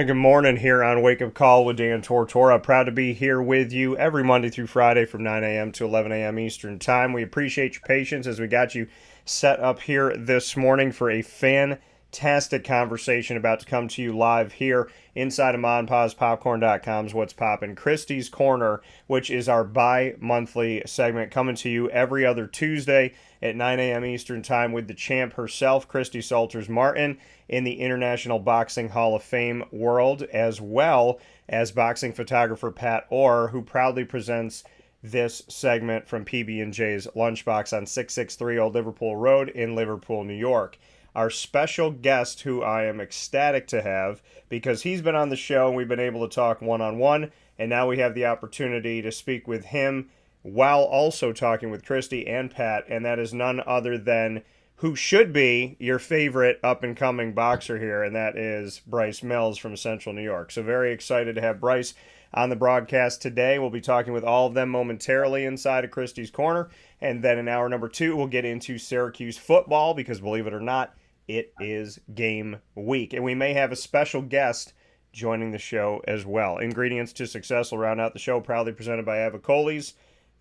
And a good morning here on Wake Up Call with Dan Tortora. Proud to be here with you every Monday through Friday from 9 a.m. to 11 a.m. Eastern Time. We appreciate your patience as we got you set up here this morning for a fantastic conversation about to come to you live here inside of MonPawsPopcorn.com's What's Poppin', Christy's Corner, which is our bi-monthly segment coming to you every other Tuesday at 9 a.m. Eastern Time with the champ herself, Christy Salters Martin, in the International Boxing Hall of Fame world, as well as boxing photographer Pat Orr, who proudly presents this segment from PB&J's Lunchbox on 663 Old Liverpool Road in Liverpool, New York. Our special guest, who I am ecstatic to have, because he's been on the show and we've been able to talk one-on-one, and now we have the opportunity to speak with him while also talking with Christy and Pat, and that is none other than who should be your favorite up-and-coming boxer here, and that is Bryce Mills from Central New York. So very excited to have Bryce on the broadcast today. We'll be talking with all of them momentarily inside of Christy's Corner, and then in hour number 2, we'll get into Syracuse football, because believe it or not, it is game week. And we may have a special guest joining the show as well. Ingredients to Success will round out the show, proudly presented by Avicolli's.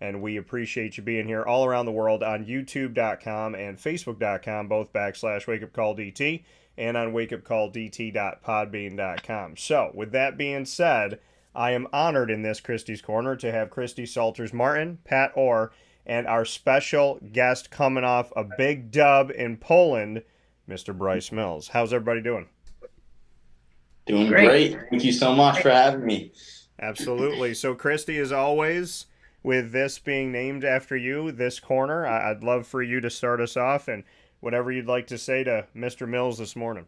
And we appreciate you being here all around the world on YouTube.com and Facebook.com, both /WakeUpCallDT, and on WakeUpCallDT.podbean.com. So, with that being said, I am honored in this Christy's Corner to have Christy Salters Martin, Pat Orr, and our special guest coming off a big dub in Poland, Mr. Bryce Mills. How's everybody doing? Doing great. Thank you so much for having me. Absolutely. So, Christy, as always, with this being named after you, this corner, I'd love for you to start us off and whatever you'd like to say to Mr. Mills this morning.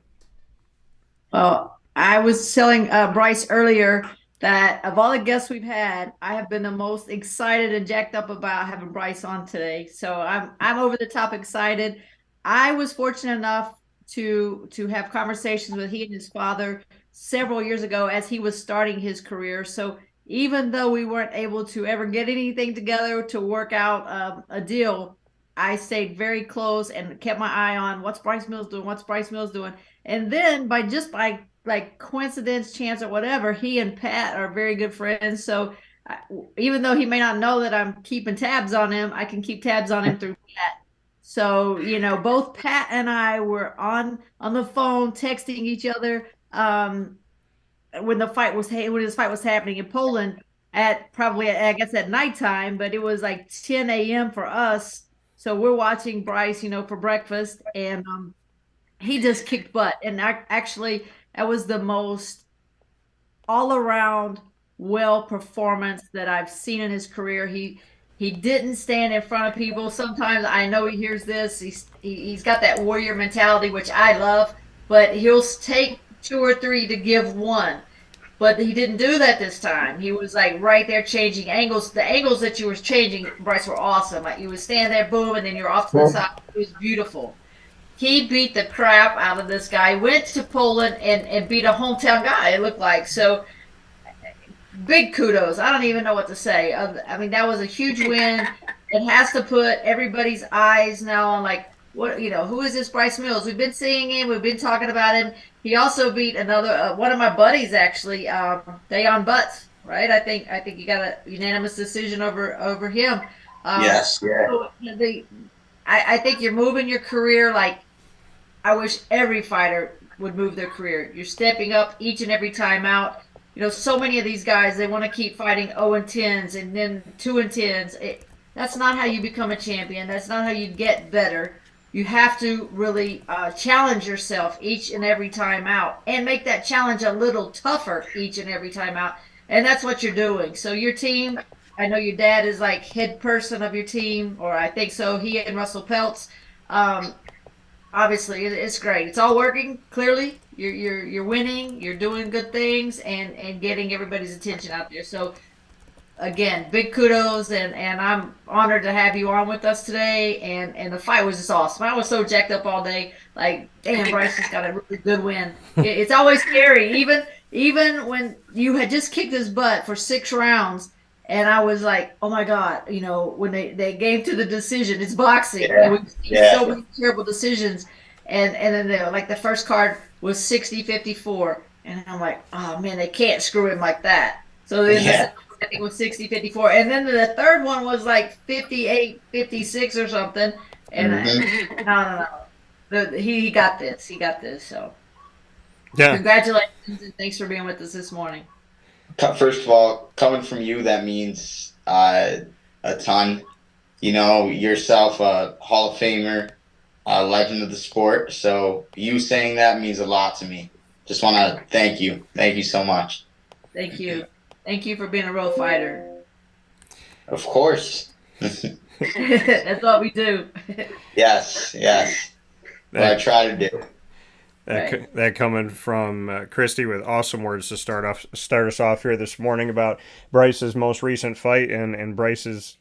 Well, I was telling Bryce earlier that of all the guests we've had, I have been the most excited and jacked up about having Bryce on today. So I'm over the top excited. I was fortunate enough to have conversations with he and his father several years ago as he was starting his career. So even though we weren't able to ever get anything together to work out a deal, I stayed very close and kept my eye on what's Bryce Mills doing, what's Bryce Mills doing. And then by like coincidence, chance, or whatever, he and Pat are very good friends. So even though he may not know that I'm keeping tabs on him, I can keep tabs on him through Pat. So, both Pat and I were on the phone texting each other when this fight was happening in Poland at probably, I guess, at nighttime, but it was like 10 a.m. for us. So we're watching Bryce, for breakfast, and he just kicked butt. And actually, that was the most all-around well performance that I've seen in his career. He didn't stand in front of people. Sometimes I know he hears this. He's got that warrior mentality, which I love, but he'll take 2 or 3 to give 1. But he didn't do that this time. He was like right there changing angles. The angles that you were changing, Bryce, were awesome. Like you would stand there, boom, and then you're off to the side. It was beautiful. He beat the crap out of this guy, went to Poland and beat a hometown guy, it looked like. So big kudos. I don't even know what to say. I mean, that was a huge win. It has to put everybody's eyes now on who is this Bryce Mills? We've been seeing him. We've been talking about him. He also beat another one of my buddies, actually, Dayon Butts. Right? I think you got a unanimous decision over him. Yes. Yeah. So I think you're moving your career like I wish every fighter would move their career. You're stepping up each and every time out. So many of these guys, they want to keep fighting 0-10s and then 2-10s. That's not how you become a champion. That's not how you get better. You have to really challenge yourself each and every time out and make that challenge a little tougher each and every time out. And that's what you're doing. So your team, I know your dad is like head person of your team, or I think so. He and Russell Peltz. Obviously, it's great. It's all working clearly. You're winning. You're doing good things and getting everybody's attention out there. So again, big kudos, and I'm honored to have you on with us today. And the fight was just awesome. I was so jacked up all day. Like, damn, Bryce just got a really good win. It's always scary, even when you had just kicked his butt for 6 rounds. And I was like, oh my God, when they came to the decision, it's boxing. Yeah. And we've seen so many terrible decisions. And then the first card was 60-54. And I'm like, oh man, they can't screw him like that. So then the Yeah. second one, I think was 60, 54. And then the third one was like 58, 56 or something. And hmm no, no, no. He got this. He got this. So Yeah. congratulations and thanks for being with us this morning. First of all, coming from you, that means a ton. You know, yourself a Hall of Famer, a legend of the sport. So you saying that means a lot to me. Just want to thank you. Thank you so much. Thank you. Thank you for being a real fighter. Of course. That's what we do. Yes, yes. What I That try to do. Right. that coming from Christy with awesome words to start us off here this morning about Bryce's most recent fight and Bryce's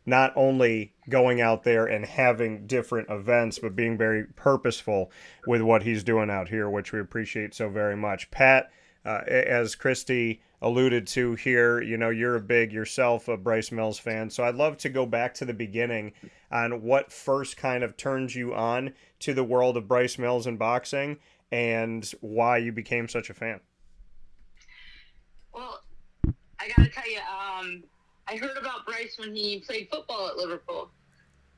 not only going out there and having different events, but being very purposeful with what he's doing out here, which we appreciate so very much. Pat, as Christy alluded to here, you know, you're yourself a Bryce Mills fan. So I'd love to go back to the beginning on what first kind of turned you on to the world of Bryce Mills and boxing and why you became such a fan. Well, I got to tell you, I heard about Bryce when he played football at Liverpool.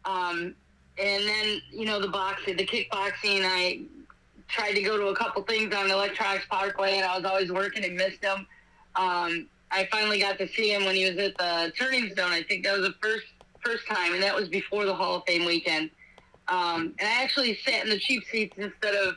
And then, the boxing, the kickboxing, I tried to go to a couple things on the Electronics Parkway, and I was always working and missed him. I finally got to see him when he was at the Turning Stone. I think that was the first time, and that was before the Hall of Fame weekend. And I actually sat in the cheap seats instead of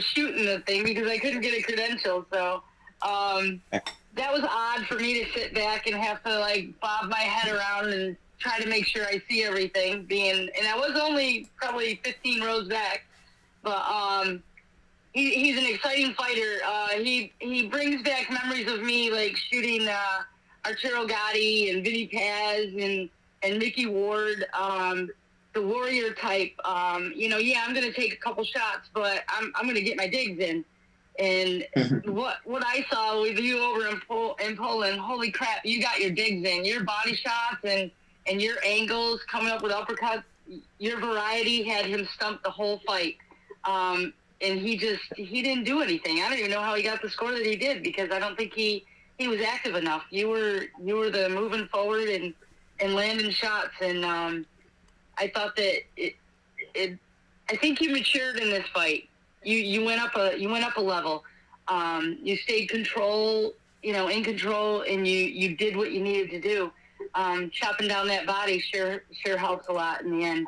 shooting the thing because I couldn't get a credential. So that was odd for me to sit back and have to bob my head around and try to make sure I see everything. And I was only probably 15 rows back, but he's an exciting fighter. He brings back memories of me shooting Arturo Gatti and Vinny Paz and Mickey Ward. The warrior type, I'm going to take a couple shots, but I'm going to get my digs in. And what I saw with you over in Poland, holy crap, you got your digs in. Your body shots and your angles coming up with uppercuts, your variety had him stumped the whole fight. And he didn't do anything. I don't even know how he got the score that he did because I don't think he was active enough. You were the moving forward and landing shots, and I thought that I think you matured in this fight. You went up a level. You stayed in control, and you did what you needed to do. Chopping down that body sure helps a lot in the end,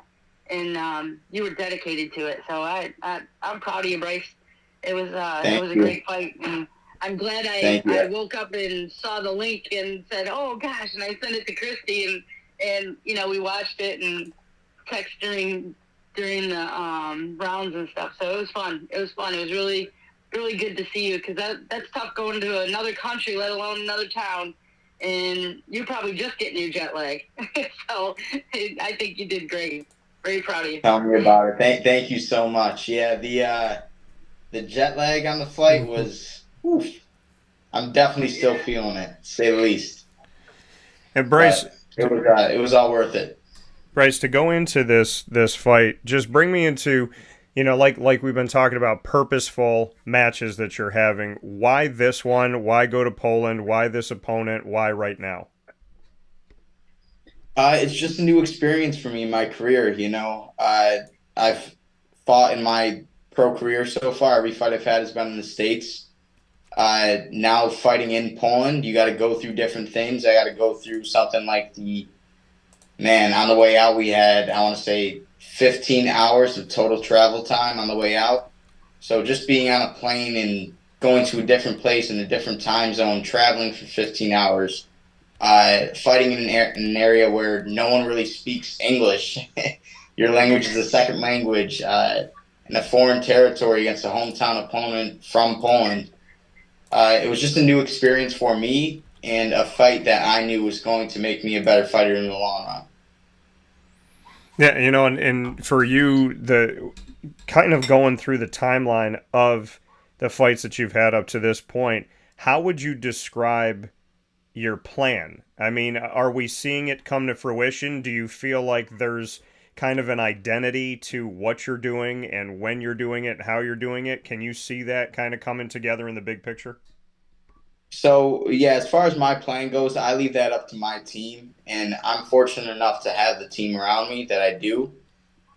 and you were dedicated to it. So I'm proud of you, Bryce. It was a great fight, and I'm glad I woke up and saw the link and said, "Oh gosh!" and I sent it to Christy, and we watched it and text during the rounds and stuff. So it was fun. It was really, really good to see you because that's tough going to another country, let alone another town. And you're probably just getting your jet lag. So I think you did great. Very proud of you. Tell me about it. Thank you so much. Yeah, the jet lag on the flight was. Oof, I'm definitely still feeling it, to say the least. And Bryce, But it was all worth it. Bryce, to go into this fight, just bring me into, like we've been talking about purposeful matches that you're having. Why this one? Why go to Poland? Why this opponent? Why right now? It's just a new experience for me in my career. I've fought in my pro career so far. Every fight I've had has been in the States. Now fighting in Poland, you got to go through different things. I got to go through something like on the way out we had, I want to say, 15 hours of total travel time on the way out. So just being on a plane and going to a different place in a different time zone, traveling for 15 hours, fighting in an area where no one really speaks English. Your language is a second language in a foreign territory against a hometown opponent from Poland. It was just a new experience for me and a fight that I knew was going to make me a better fighter in the long run. Yeah, and for you, the kind of going through the timeline of the fights that you've had up to this point, how would you describe your plan? I mean, are we seeing it come to fruition? Do you feel like there's kind of an identity to what you're doing and when you're doing it, how you're doing it. Can you see that kind of coming together in the big picture? So yeah, as far as my plan goes, I leave that up to my team, and I'm fortunate enough to have the team around me that I do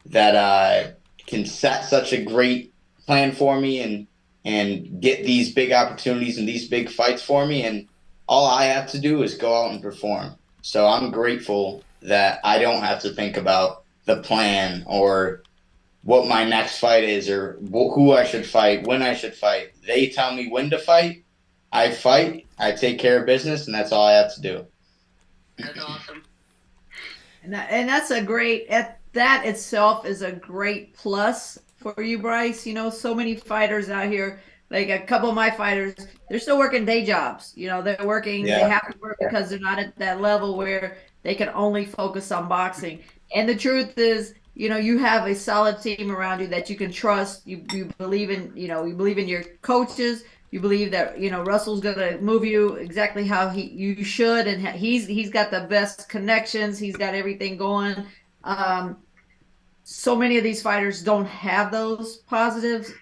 that can set such a great plan for me and get these big opportunities and these big fights for me. And all I have to do is go out and perform. So I'm grateful that I don't have to think about the plan or what my next fight is or who I should fight, when I should fight. They tell me when to fight. I fight. I take care of business, and that's all I have to do. That's awesome. And that's a great, that itself is a great plus for you, Bryce. You know, so many fighters out here, like a couple of my fighters, they're still working day jobs. You know, they're working, Yeah. they have to work because they're not at that level where they can only focus on boxing. And the truth is, you know, you have a solid team around you that you can trust. You believe in, you know, you believe in your coaches. You believe that, you know, Russell's going to move you exactly how you should, and he's got the best connections. He's got everything going. So many of these fighters don't have those positives,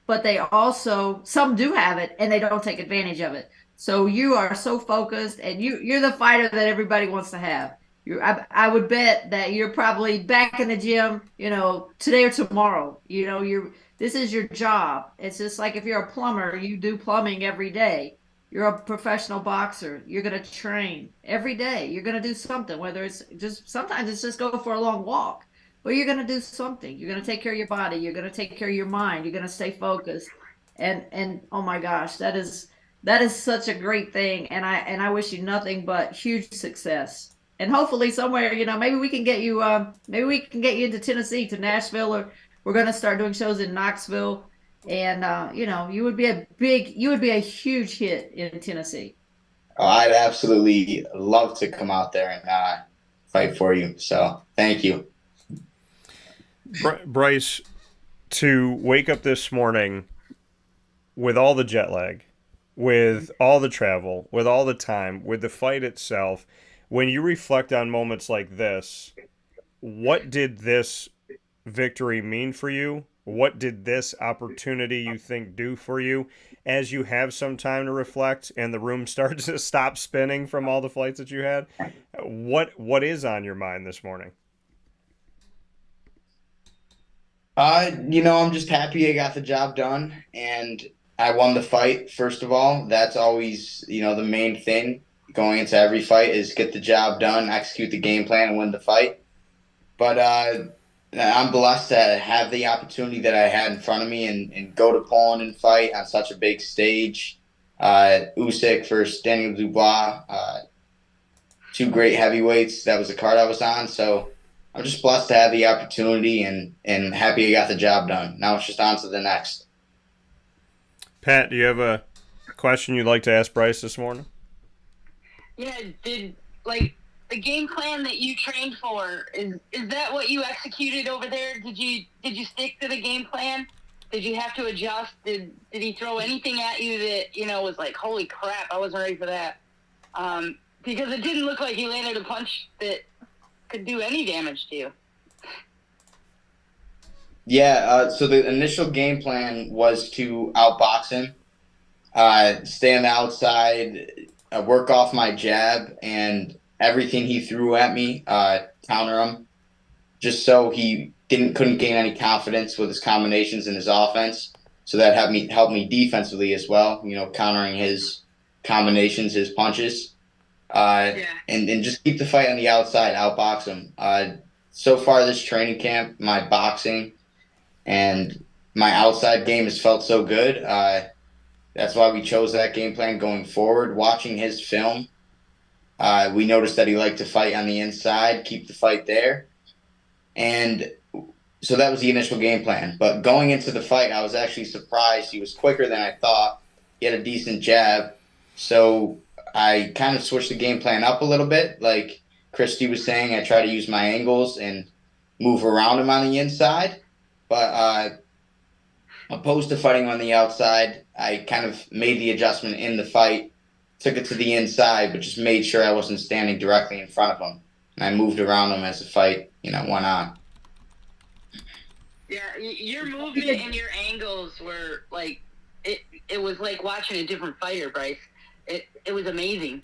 but they also, some do have it and they don't take advantage of it. So you are so focused, and you're the fighter that everybody wants to have. I would bet that you're probably back in the gym, you know, today or tomorrow. You know, this is your job. It's just like if you're a plumber, you do plumbing every day. You're a professional boxer. You're going to train every day. You're going to do something, whether it's just, sometimes it's just go for a long walk, but you're going to do something. You're going to take care of your body. You're going to take care of your mind. You're going to stay focused. And oh my gosh, that is such a great thing. And I wish you nothing but huge success. And hopefully somewhere, you know, maybe we can get you into Tennessee, to Nashville, or we're going to start doing shows in Knoxville. And, you know, you would be a huge hit in Tennessee. Oh, I'd absolutely love to come out there and fight for you. So thank you. Bryce, to wake up this morning with all the jet lag, with all the travel, with all the time, with the fight itself, when you reflect on moments like this, what did this victory mean for you? What did this opportunity, you think, do for you as you have some time to reflect and the room starts to stop spinning from all the flights that you had? What is on your mind this morning? You know, I'm just happy I got the job done and I won the fight. First of all, that's always, you know, the main thing going into every fight is get the job done, execute the game plan, and win the fight. But I'm blessed to have the opportunity that I had in front of me and go to Poland and fight on such a big stage. Usyk versus Daniel Dubois, two great heavyweights. That was the card I was on. So I'm just blessed to have the opportunity and happy I got the job done. Now it's just on to the next. Pat, do you have a question you'd like to ask Bryce this morning? Yeah, did the game plan that you trained for, is that what you executed over there? Did you stick to the game plan? Did you have to adjust? Did he throw anything at you that, you know, was like, holy crap, I wasn't ready for that? Because it didn't look like he landed a punch that could do any damage to you. Yeah, so the initial game plan was to outbox him, stay on the outside, work off my jab and everything he threw at me, counter him, just so he couldn't gain any confidence with his combinations in his offense. So that helped me defensively as well, you know, countering his combinations, his punches, and just keep the fight on the outside, outbox him. So far this training camp, my boxing and my outside game has felt so good. That's why we chose that game plan going forward. Watching his film, we noticed that he liked to fight on the inside, keep the fight there. And so that was the initial game plan. But going into the fight, I was actually surprised. He was quicker than I thought. He had a decent jab. So I kind of switched the game plan up a little bit. Like Christy was saying, I try to use my angles and move around him on the inside. But opposed to fighting on the outside, I kind of made the adjustment in the fight, took it to the inside, but just made sure I wasn't standing directly in front of him. And I moved around him as the fight, you know, went on. Yeah, your movement and your angles were like it was like watching a different fighter, Bryce. It was amazing.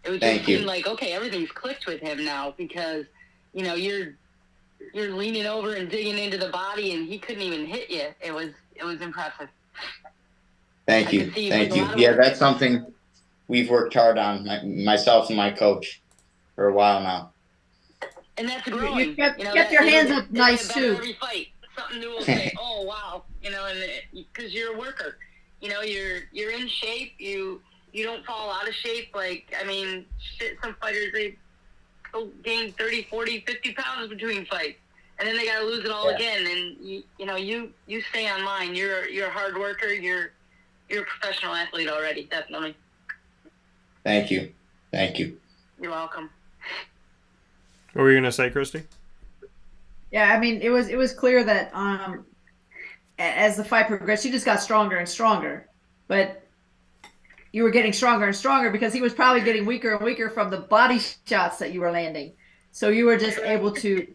It just seemed like, okay, everything's clicked with him now because, you're leaning over and digging into the body and he couldn't even hit you. It was impressive. Thank you. Yeah, that's something we've worked hard on, myself and my coach, for a while now. And that's growing. You kept your hands up nice too. Every fight, something new will say, "Oh wow," and because you're a worker, you're in shape. You don't fall out of shape. Like, I mean, some fighters, they gain 30, 40, 50 pounds between fights, and then they got to lose it all again. And you stay on line. You're a hard worker. You're a professional athlete already, definitely. Thank you. You're welcome. What were you gonna say, Christy? Yeah, I mean, it was clear that as the fight progressed, you just got stronger and stronger, but you were getting stronger and stronger because he was probably getting weaker and weaker from the body shots that you were landing. So you were just able to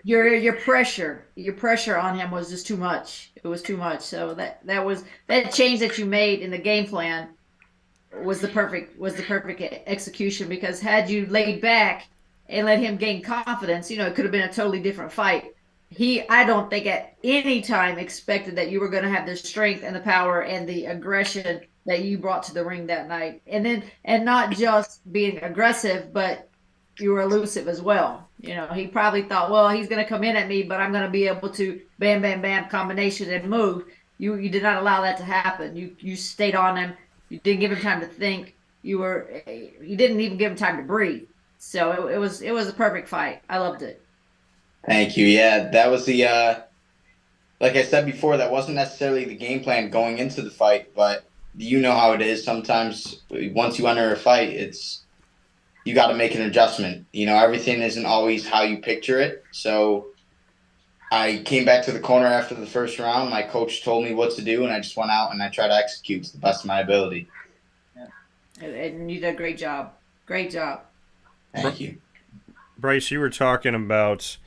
your pressure on him was just too much. It was too much. So that change that you made in the game plan was the perfect execution, because had you laid back and let him gain confidence, it could have been a totally different fight. I don't think at any time expected that you were going to have the strength and the power and the aggression that you brought to the ring that night. And not just being aggressive, but you were elusive as well. He probably thought, well, he's going to come in at me, but I'm going to be able to bam, bam, bam combination and move. You did not allow that to happen. You stayed on him. You didn't give him time to think. You didn't even give him time to breathe. So it was a perfect fight. I loved it. Thank you. Yeah, that was like I said before, that wasn't necessarily the game plan going into the fight, but you know how it is. Sometimes once you enter a fight, you got to make an adjustment. Everything isn't always how you picture it. So I came back to the corner after the first round. My coach told me what to do, and I just went out and I tried to execute to the best of my ability. Yeah. And you did a great job. Great job. Thank you. Bryce, you were talking about,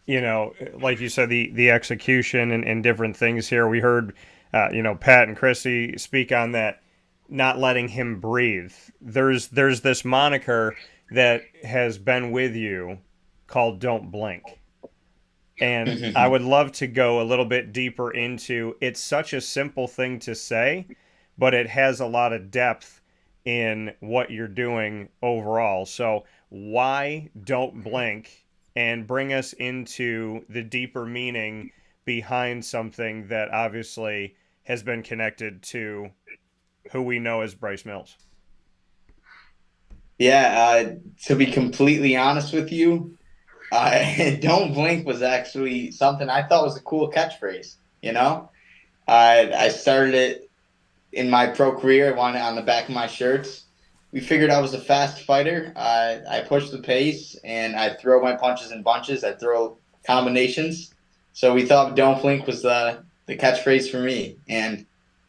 like you said, the execution and different things here. We heard, Pat and Christy speak on that, not letting him breathe. There's this moniker that has been with you called "Don't Blink." And I would love to go a little bit deeper into, it's such a simple thing to say, but it has a lot of depth in what you're doing overall. So why don't blink, and bring us into the deeper meaning behind something that obviously has been connected to who we know as Bryce Mills. Yeah, to be completely honest with you, "Don't blink" was actually something I thought was a cool catchphrase. I started it in my pro career. I wanted it on the back of my shirts. We figured I was a fast fighter. I push the pace and I throw my punches in bunches. I throw combinations. So we thought "Don't blink" was the catchphrase for me, and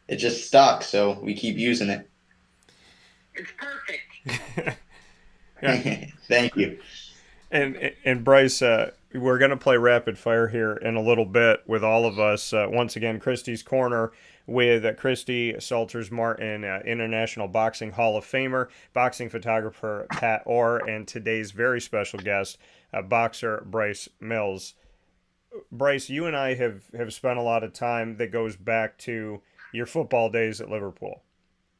it just stuck. So we keep using it. It's perfect. Thank you. And Bryce, we're going to play rapid fire here in a little bit with all of us. Once again, Christy's Corner with Christy Salters-Martin, International Boxing Hall of Famer, boxing photographer Pat Orr, and today's very special guest, boxer Bryce Mills. Bryce, you and I have spent a lot of time that goes back to your football days at Liverpool.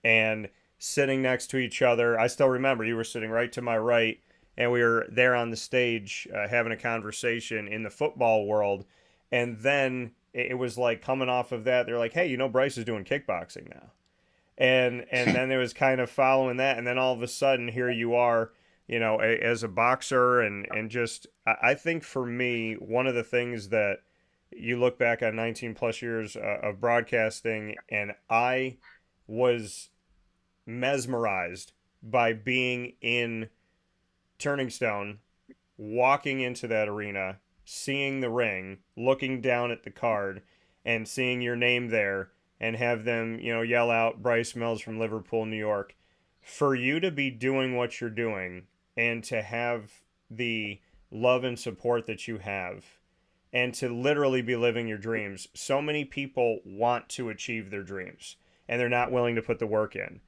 And sitting next to each other, I still remember you were sitting right to my right, and we were there on the stage having a conversation in the football world. And then it was like coming off of that, they're like, hey, Bryce is doing kickboxing now. And then it was kind of following that. And then all of a sudden, here you are, as a boxer. And just, I think for me, one of the things that you look back on 19 plus years of broadcasting, and I was mesmerized by being in Turning Stone, walking into that arena, seeing the ring, looking down at the card, and seeing your name there, and have them, yell out Bryce Mills from Liverpool, New York. For you to be doing what you're doing, and to have the love and support that you have, and to literally be living your dreams. So many people want to achieve their dreams and they're not willing to put the work in.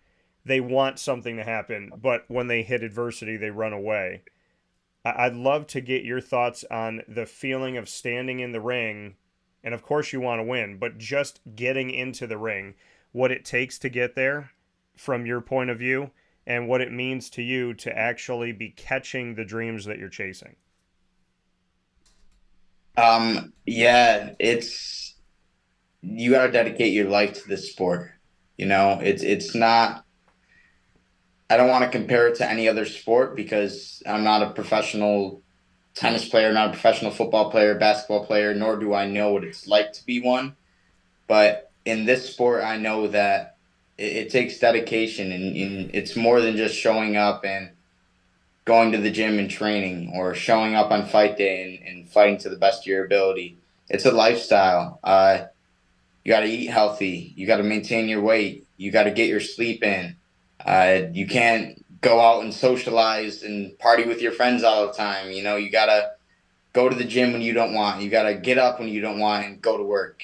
They want something to happen, but when they hit adversity, they run away. I'd love to get your thoughts on the feeling of standing in the ring. And of course, you want to win, but just getting into the ring, what it takes to get there from your point of view, and what it means to you to actually be catching the dreams that you're chasing. Yeah, you got to dedicate your life to this sport. It's not, I don't want to compare it to any other sport because I'm not a professional tennis player, not a professional football player, basketball player, nor do I know what it's like to be one. But in this sport, I know that it takes dedication, and it's more than just showing up and going to the gym and training, or showing up on fight day and fighting to the best of your ability. It's a lifestyle. You got to eat healthy. You got to maintain your weight. You got to get your sleep in. You can't go out and socialize and party with your friends all the time. You got to go to the gym when you don't want. You got to get up when you don't want and go to work.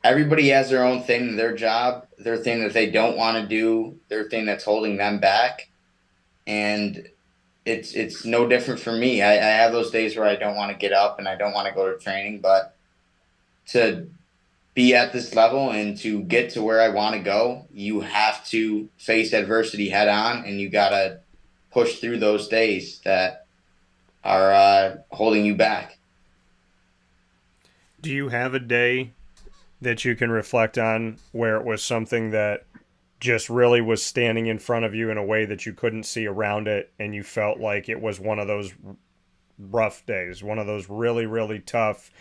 Everybody has their own thing, their job, their thing that they don't want to do, their thing that's holding them back. And it's no different for me. I have those days where I don't want to get up and I don't want to go to training, but to be at this level and to get to where I want to go, you have to face adversity head on, and you got to push through those days that are holding you back. Do you have a day that you can reflect on where it was something that just really was standing in front of you in a way that you couldn't see around it, and you felt like it was one of those rough days, one of those really, really tough,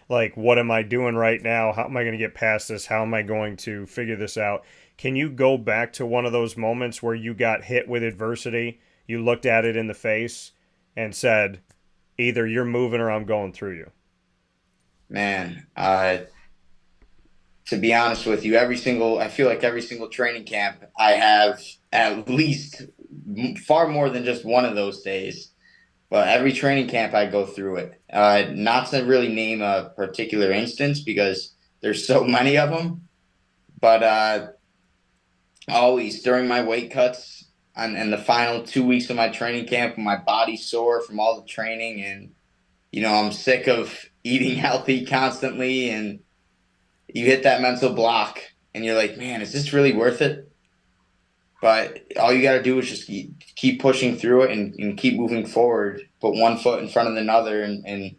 like, what am I doing right now? How am I going to get past this? How am I going to figure this out? Can you go back to one of those moments where you got hit with adversity, you looked at it in the face and said, either you're moving or I'm going through you? Man, to be honest with you, I feel like every single training camp, I have at least far more than just one of those days. But every training camp, I go through it. Not to really name a particular instance because there's so many of them. But always during my weight cuts and the final 2 weeks of my training camp, when my body's sore from all the training, and I'm sick of eating healthy constantly, and you hit that mental block and you're like, man, is this really worth it? But all you got to do is just keep pushing through it and keep moving forward, put one foot in front of another, and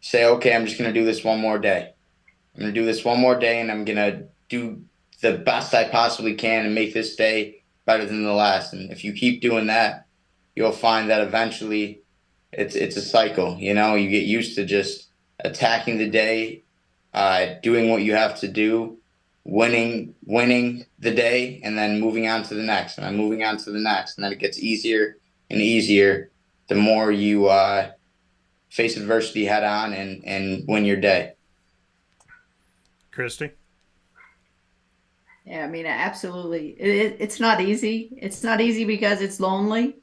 say, okay, I'm just going to do this one more day. I'm going to do this one more day, and I'm going to do the best I possibly can and make this day better than the last. And if you keep doing that, you'll find that eventually it's a cycle. You get used to just attacking the day, doing what you have to do, winning the day, and then moving on to the next, and then moving on to the next. And then it gets easier and easier the more you face adversity head on and win your day. Christy? Yeah, I mean, absolutely. It's not easy. It's not easy because it's lonely.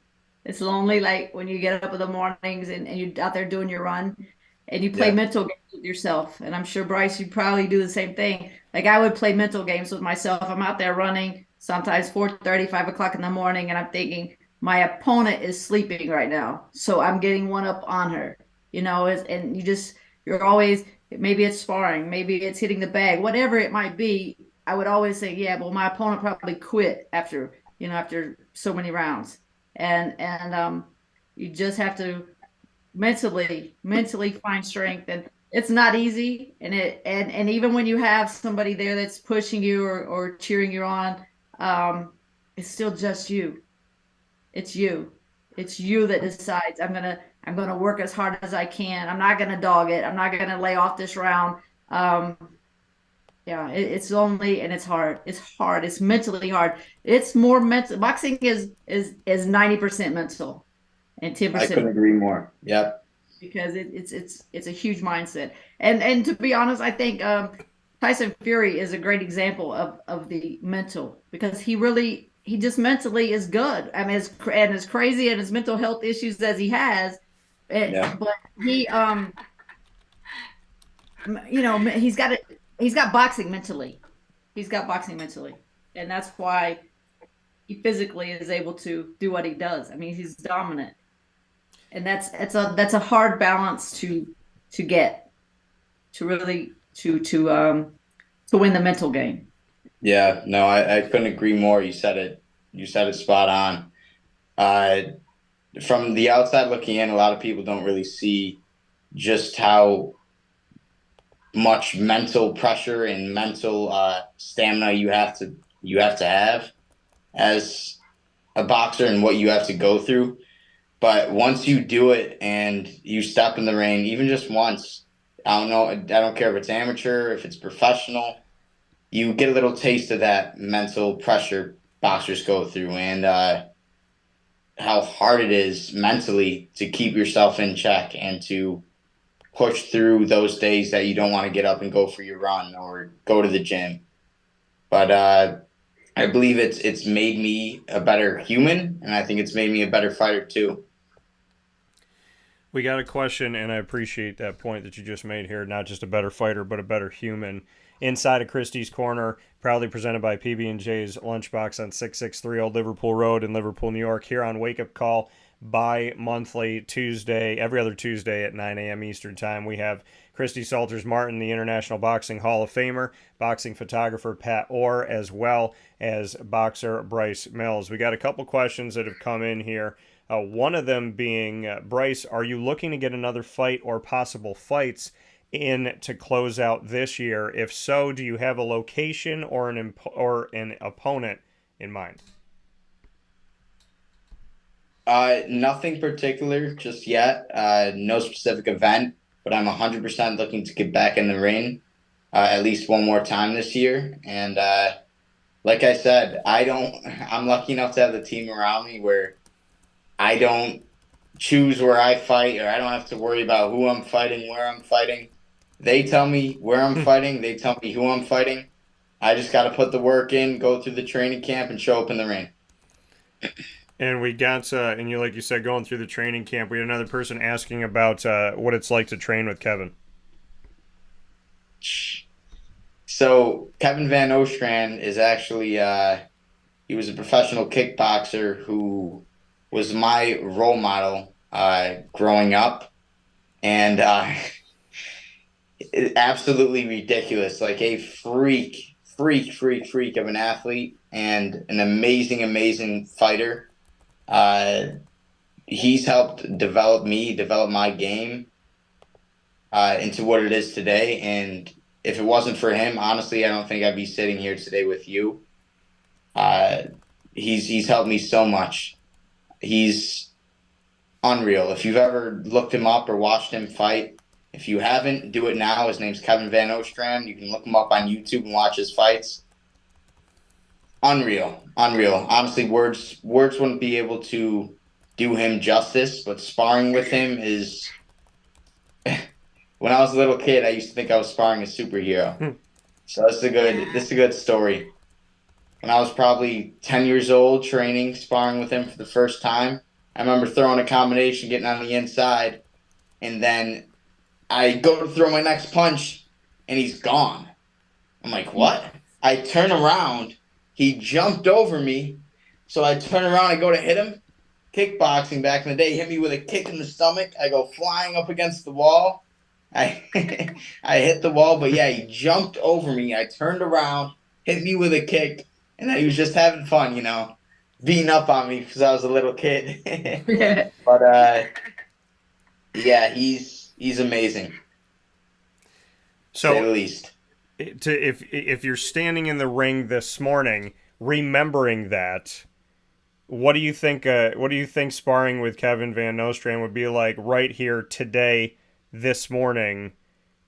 It's lonely, like when you get up in the mornings and you're out there doing your run and you play mental games with yourself. And I'm sure, Bryce, you'd probably do the same thing. Like, I would play mental games with myself. I'm out there running sometimes 4:30, 5 o'clock in the morning, and I'm thinking, my opponent is sleeping right now, so I'm getting one up on her. And you're always, maybe it's sparring, maybe it's hitting the bag, whatever it might be. I would always say, yeah, well, my opponent probably quit after so many rounds. And you just have to mentally find strength, and it's not easy. And even when you have somebody there that's pushing you or cheering you on, it's still just you. It's you that decides, I'm gonna work as hard as I can. I'm not gonna dog it. I'm not gonna lay off this round. It's lonely and it's hard. It's mentally hard. It's more mental. Boxing is 90% mental and 10%. I couldn't agree more. Yep. Because it's a huge mindset. And to be honest, I think Tyson Fury is a great example of the mental, because he just mentally is good. I mean, as crazy and as mental health issues as he has, but he's got it. He's got boxing mentally. He's got boxing mentally, and that's why he physically is able to do what he does. I mean, he's dominant, and that's a hard balance to get to really to win the mental game. Yeah, no, I couldn't agree more. You said it spot on. From the outside looking in, a lot of people don't really see just how much mental pressure and mental stamina you have to have as a boxer and what you have to go through. But once you do it and you step in the ring, even just once, I don't care if it's amateur, if it's professional, you get a little taste of that mental pressure boxers go through, and how hard it is mentally to keep yourself in check and to push through those days that you don't want to get up and go for your run or go to the gym. But I believe it's made me a better human, and I think it's made me a better fighter too. We got a question, and I appreciate that point that you just made here. Not just a better fighter, but a better human. Inside of Christy's Corner, proudly presented by PB&J's Lunchbox on 663 Old Liverpool Road in Liverpool, New York. Here on Wake Up Call, bi-monthly Tuesday, every other Tuesday at 9 a.m. Eastern Time. We have Christy Salters-Martin, the International Boxing Hall of Famer, boxing photographer Pat Orr, as well as boxer Bryce Mills. We got a couple questions that have come in here. One of them being, Bryce, are you looking to get another fight or possible fights in to close out this year? If so, do you have a location or an opponent in mind? Nothing particular just yet. No specific event, but I'm 100% looking to get back in the ring at least one more time this year. And like I said, I'm lucky enough to have the team around me where I don't choose where I fight, or I don't have to worry about who I'm fighting, where I'm fighting. They tell me where I'm fighting. They tell me who I'm fighting. I just got to put the work in, go through the training camp, and show up in the ring. And we got, and you, like you said, going through the training camp, we had another person asking about what it's like to train with Kevin. So Kevin Van Ostrand is actually, he was a professional kickboxer who was my role model growing up. And absolutely ridiculous, like a freak of an athlete and an amazing fighter. He's helped develop my game into what it is today. And if it wasn't for him, honestly, I don't think I'd be sitting here today with you. He's helped me so much. He's unreal. If you've ever looked him up or watched him fight, if you haven't, do it now. His name's Kevin Van Ostrand. You can look him up on YouTube and watch his fights. Unreal. Honestly, words wouldn't be able to do him justice, but sparring with him is... When I was a little kid, I used to think I was sparring a superhero. So this is a good story. When I was probably 10 years old, training, sparring with him for the first time, I remember throwing a combination, getting on the inside, and then I go to throw my next punch, and he's gone. I'm like, what? I turn around. He jumped over me, so I turn around, I go to hit him. Kickboxing back in the day, hit me with a kick in the stomach. I go flying up against the wall. I hit the wall, but yeah, he jumped over me. I turned around, hit me with a kick, and he was just having fun, beating up on me because I was a little kid. But yeah, he's amazing. So, to say the least. If you're standing in the ring this morning, remembering that, what do you think? What do you think sparring with Kevin Van Nostrand would be like right here today, this morning?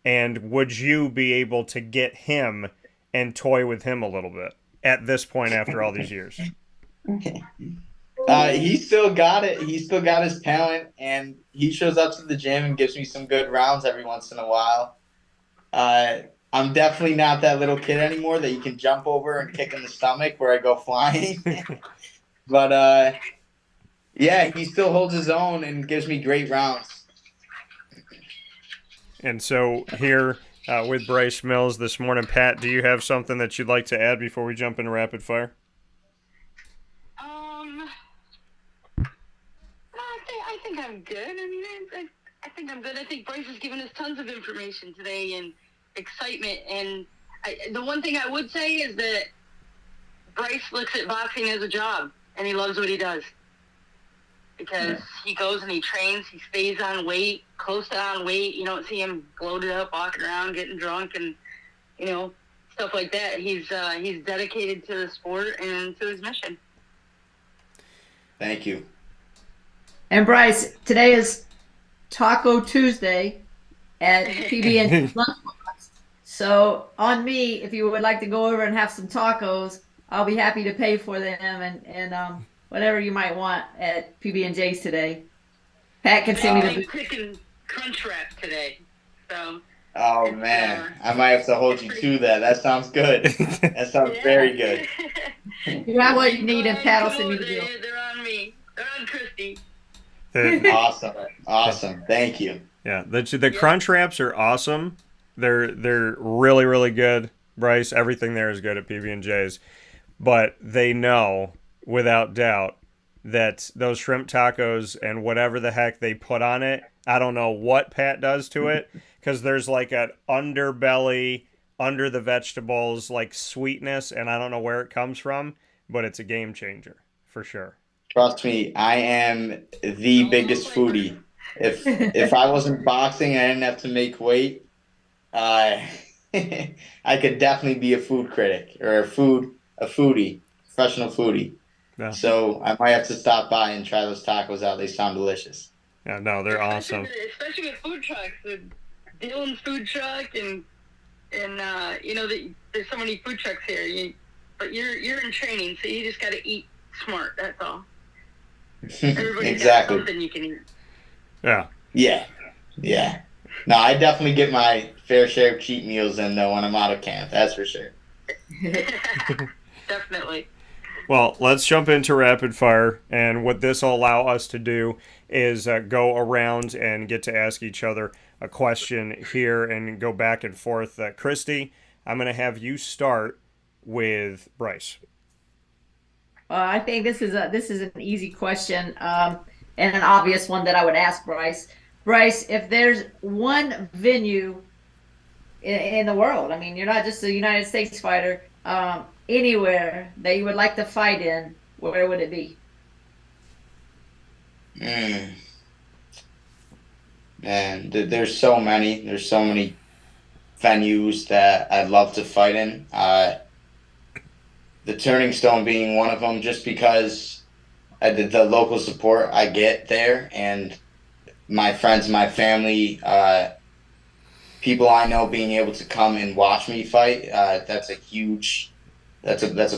And would you be able to get him and toy with him a little bit at this point after all these years? He still got it. He still got his talent, and he shows up to the gym and gives me some good rounds every once in a while. I'm definitely not that little kid anymore that you can jump over and kick in the stomach where I go flying. But yeah, he still holds his own and gives me great rounds. And so here, with Bryce Mills this morning. Pat, do you have something that you'd like to add before we jump into rapid fire? I think I'm good. I mean, I think I'm good. I think Bryce has given us tons of information today and excitement. And the one thing I would say is that Bryce looks at boxing as a job, and he loves what he does. Because he goes and he trains, he stays on weight, close to on weight. You don't see him bloated up, walking around, getting drunk, and stuff like that. He's dedicated to the sport and to his mission. Thank you. And Bryce, today is Taco Tuesday at PB&J Lunchbox. So on me, if you would like to go over and have some tacos, I'll be happy to pay for them and whatever you might want at PB&J's today. Pat can send me the. I'm cooking crunch wrap today, so. Oh man, I might have to hold you to that. That sounds good. That sounds very good. You have what you need, and Pat will send me the bill. They're on me. They're on Christy. Awesome. Thank you. Yeah, the crunch wraps are awesome. They're really, really good. Bryce, everything there is good at PB&J's, but they know without doubt that those shrimp tacos and whatever the heck they put on it, I don't know what Pat does to it, because there's like an underbelly under the vegetables, like sweetness, and I don't know where it comes from, but it's a game changer for sure. Trust me, I am the biggest foodie. If I wasn't boxing, I didn't have to make weight. I could definitely be a food critic or a foodie, professional foodie. Yeah. So I might have to stop by and try those tacos out. They sound delicious. Yeah, no, they're awesome. Especially with food trucks, with Dylan's food truck, and there's so many food trucks here. But you're in training, so you just got to eat smart. That's all. Everybody's Exactly. got something you can eat. Yeah. Yeah. No, I definitely get my fair share of cheat meals in though when I'm out of camp. That's for sure. Definitely. Well, let's jump into rapid fire, and what this will allow us to do is go around and get to ask each other a question here and go back and forth. Christy, I'm going to have you start with Bryce. I think this is an easy question and an obvious one that I would ask Bryce. Bryce, if there's one venue in the world, I mean, you're not just a United States fighter, anywhere that you would like to fight in, where would it be? Man, there's so many. There's so many venues that I'd love to fight in. The Turning Stone being one of them, just because the local support I get there, and my friends, my family, people I know being able to come and watch me fight. That's a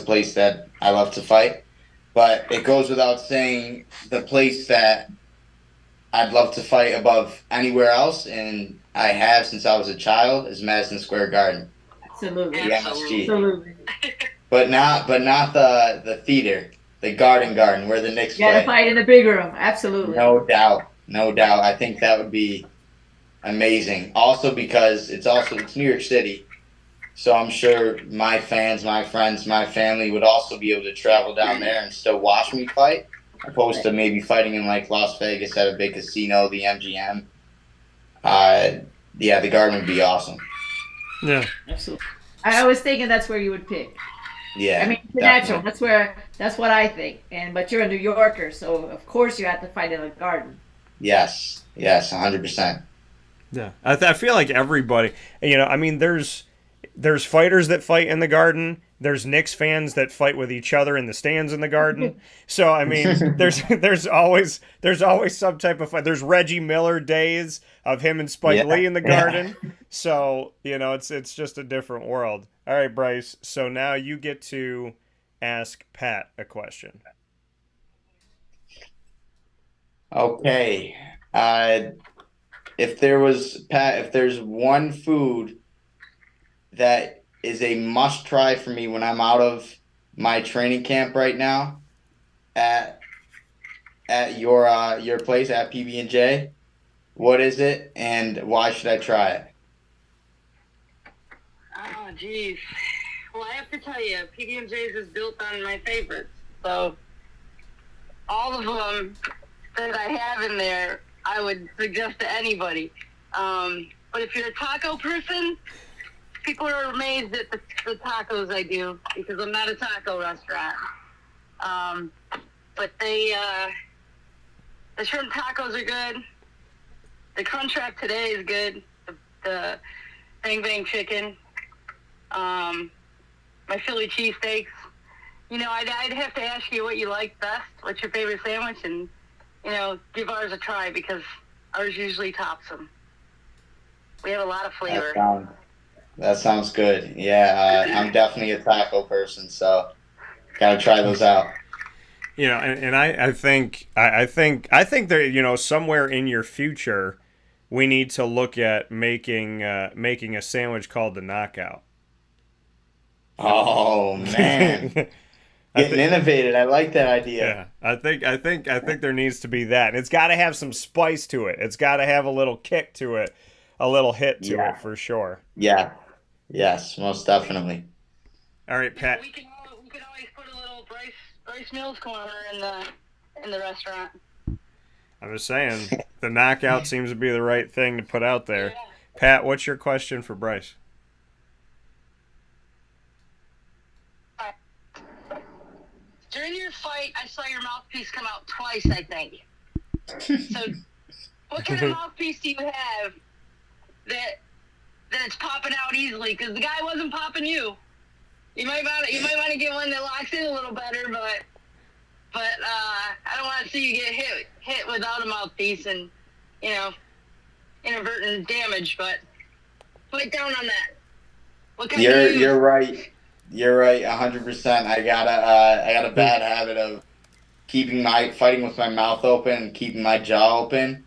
place that I love to fight. But it goes without saying, the place that I'd love to fight above anywhere else, and I have since I was a child, is Madison Square Garden. Absolutely. The MSG. Absolutely. But not the theater, the garden where the Knicks You got to play. fight in the big room. Absolutely. No doubt. I think that would be amazing. Also because it's New York City, so I'm sure my fans, my friends, my family would also be able to travel down there and still watch me fight, opposed to maybe fighting in like Las Vegas at a big casino, the MGM. The Garden would be awesome. Yeah. Absolutely. I was thinking that's where you would pick. Yeah. I mean, it's natural. That's what I think. But you're a New Yorker, so of course you have to fight in a Garden. Yes, 100%. Yeah, I feel like everybody, I mean, there's fighters that fight in the Garden. There's Knicks fans that fight with each other in the stands in the Garden. So I mean, there's always some type of fight. There's Reggie Miller days of him and Spike Lee in the Garden. So it's just a different world. All right, Bryce. So now you get to ask Pat a question. Okay. If there's one food that is a must try for me when I'm out of my training camp right now at your place at PB&J, what is it and why should I try it? geez. Well, I have to tell you, PB&J's is built on my favorites. So all of them that I have in there, I would suggest to anybody. But if you're a taco person, people are amazed at the tacos I do because I'm not a taco restaurant. But the shrimp tacos are good. The Crunchwrap today is good. The Bang Bang chicken. My Philly cheesesteaks. You know, I'd have to ask you what you like best. What's your favorite sandwich? And, you know, give ours a try because ours usually tops them. We have a lot of flavor. That sounds good. Yeah, I'm definitely a taco person, so gotta try those out. You know, and I think that, you know, somewhere in your future, we need to look at making a sandwich called the Knockout. Oh man, getting innovative. I like that idea. Yeah, I think there needs to be that. And it's got to have some spice to it. It's got to have a little kick to it, a little hit to it for sure. Yeah. Yes, most definitely. All right, Pat. We can always put a little Bryce Mills corner in the restaurant. I'm just saying, the Knockout seems to be the right thing to put out there. Yeah. Pat, what's your question for Bryce? During your fight, I saw your mouthpiece come out twice, I think. So, what kind of mouthpiece do you have that it's popping out easily? Because the guy wasn't popping you. You might want to get one that locks in a little better, but I don't want to see you get hit without a mouthpiece and, you know, inadvertent damage. But fight down on that. What kind You're right. You're right, 100%. I got a bad habit of fighting with my mouth open and keeping my jaw open,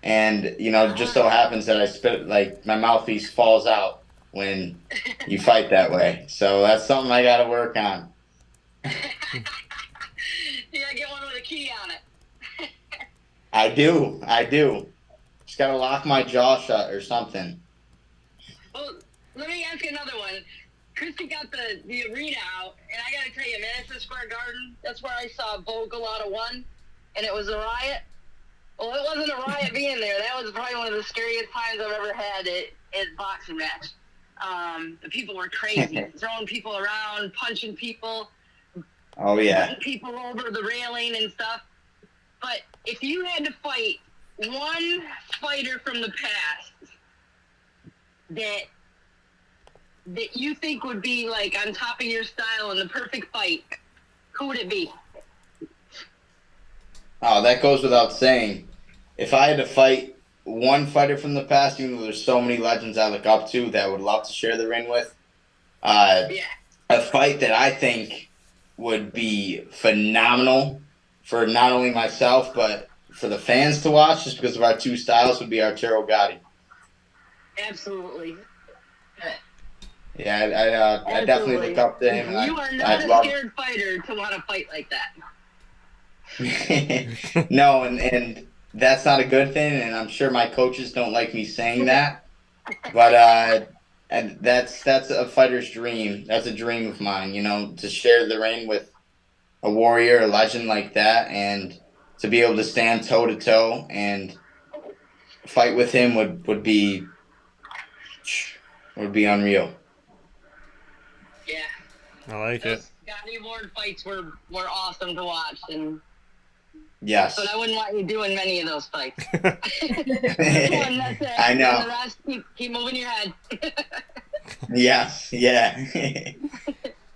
and you know, just so happens that I spit like my mouthpiece falls out when you fight that way. So that's something I got to work on. You gotta get one with a key on it. I do. Just gotta lock my jaw shut or something. Well, let me ask you another one. Christy got the arena out, and I gotta tell you, Madison Square Garden, that's where I saw Vogel out of one, and it was a riot. Well, it wasn't a riot being there. That was probably one of the scariest times I've ever had at a boxing match. The people were crazy, throwing people around, punching people. Oh yeah. Putting people over the railing and stuff. But if you had to fight one fighter from the past that you think would be like on top of your style in the perfect fight, who would it be? Oh, that goes without saying. If I had to fight one fighter from the past, even though there's so many legends I look up to that I would love to share the ring with, a fight that I think would be phenomenal for not only myself but for the fans to watch, just because of our two styles, would be Arturo Gatti. Absolutely. Yeah, I definitely look up to him. You are not a scared fighter to want to fight like that. No, and that's not a good thing, and I'm sure my coaches don't like me saying that. But and that's a fighter's dream. That's a dream of mine, you know, to share the ring with a warrior, a legend like that, and to be able to stand toe to toe and fight with him would be unreal. Yeah. I like it. Gotti Award fights were awesome to watch, and yes. But I wouldn't want you doing many of those fights. I know. And the rest, keep moving your head. Yes. Yeah.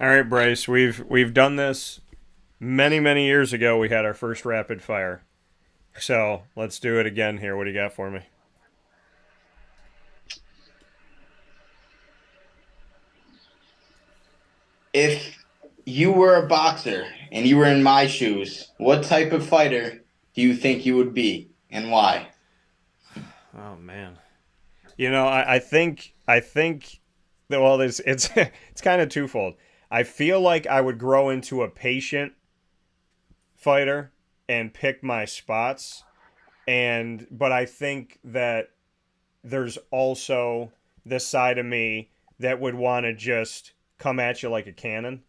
All right, Bryce. We've done this many years ago. We had our first rapid fire, so let's do it again here. What do you got for me? If you were a boxer and you were in my shoes, what type of fighter do you think you would be, and why? Oh man, you know, I think that, well, it's it's kind of twofold. I feel like I would grow into a patient fighter and pick my spots, but I think that there's also this side of me that would want to just come at you like a cannon.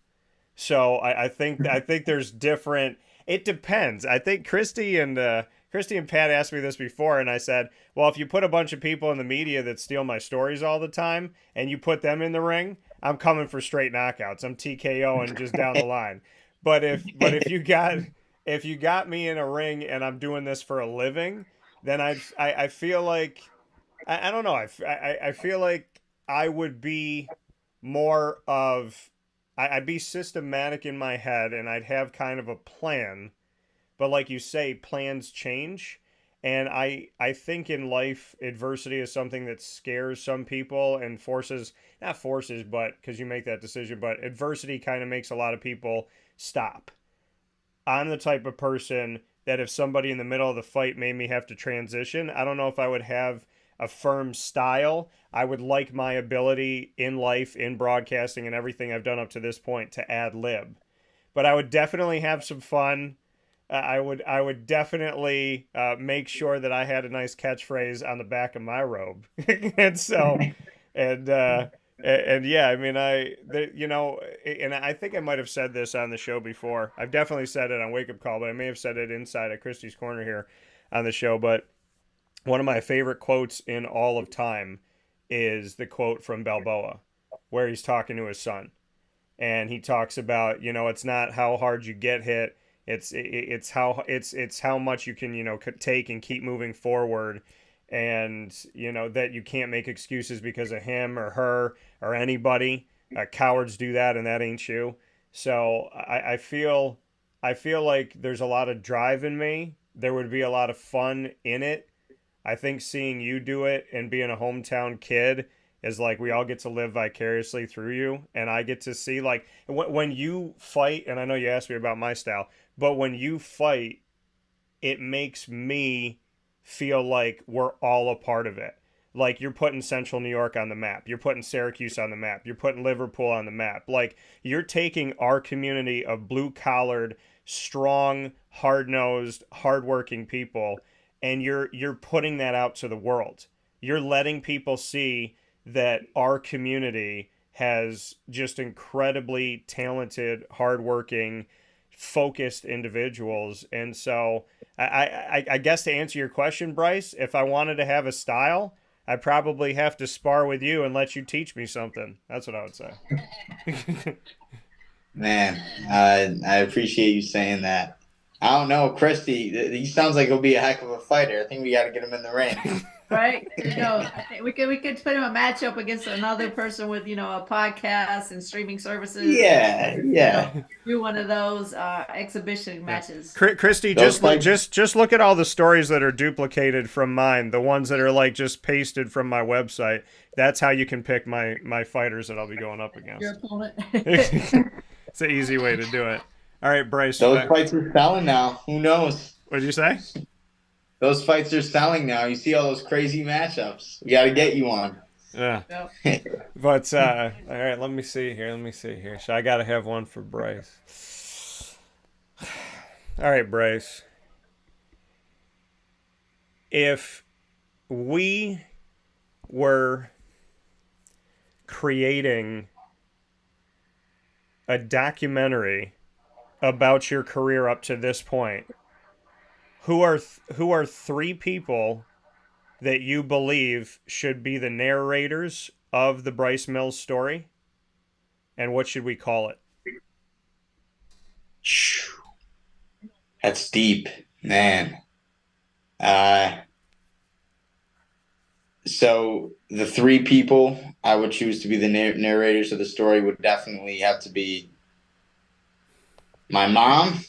So I think there's different. It depends. I think Christy and Pat asked me this before, and I said, well, if you put a bunch of people in the media that steal my stories all the time, and you put them in the ring, I'm coming for straight knockouts. I'm TKOing just down the line. But if you got me in a ring and I'm doing this for a living, then I feel like I don't know. I feel like I would be more of I'd be systematic in my head and I'd have kind of a plan. But like you say, plans change. And I think in life, adversity is something that scares some people and forces, not forces, but because you make that decision, but adversity kind of makes a lot of people stop. I'm the type of person that if somebody in the middle of the fight made me have to transition, I don't know if I would have a firm style. I would like my ability in life, in broadcasting, and everything I've done up to this point to ad lib. But I would definitely have some fun. I would definitely make sure that I had a nice catchphrase on the back of my robe, and so and yeah, I mean and I think I might have said this on the show before. I've definitely said it on Wake Up Call, but I may have said it inside of Christy's Corner here on the show. But one of my favorite quotes in all of time is the quote from Balboa, where he's talking to his son, and he talks about it's not how hard you get hit. It's how much you can take and keep moving forward, and that you can't make excuses because of him or her or anybody. Cowards do that, and that ain't you. So I feel like there's a lot of drive in me. There would be a lot of fun in it. I think seeing you do it and being a hometown kid is like we all get to live vicariously through you, and I get to see like when you fight. And I know you asked me about my style, but when you fight, it makes me feel like we're all a part of it. Like you're putting Central New York on the map. You're putting Syracuse on the map. You're putting Liverpool on the map. Like you're taking our community of blue-collared, strong, hard-nosed, hardworking people, and you're putting that out to the world. You're letting people see that our community has just incredibly talented, hardworking, focused individuals. And so I guess to answer your question, Bryce, if I wanted to have a style, I'd probably have to spar with you and let you teach me something. That's what I would say. Man, I appreciate you saying that. I don't know, Christy. He sounds like he'll be a heck of a fighter. I think we got to get him in the ring. Right? I think we could put him a matchup against another person with a podcast and streaming services. Yeah. Do one of those exhibition matches. Christy, just look at all the stories that are duplicated from mine. The ones that are like just pasted from my website. That's how you can pick my fighters that I'll be going up against. Your opponent. It's an easy way to do it. All right, Bryce. Those fights are selling now. Who knows? What did you say? Those fights are selling now. You see all those crazy matchups. We got to get you on. Yeah. But all right, let me see here. So I got to have one for Bryce. All right, Bryce. If we were creating a documentary about your career up to this point, who are three people that you believe should be the narrators of the Bryce Mills story, and what should we call it? That's deep, man. So the three people I would choose to be the narrators of the story would definitely have to be my mom,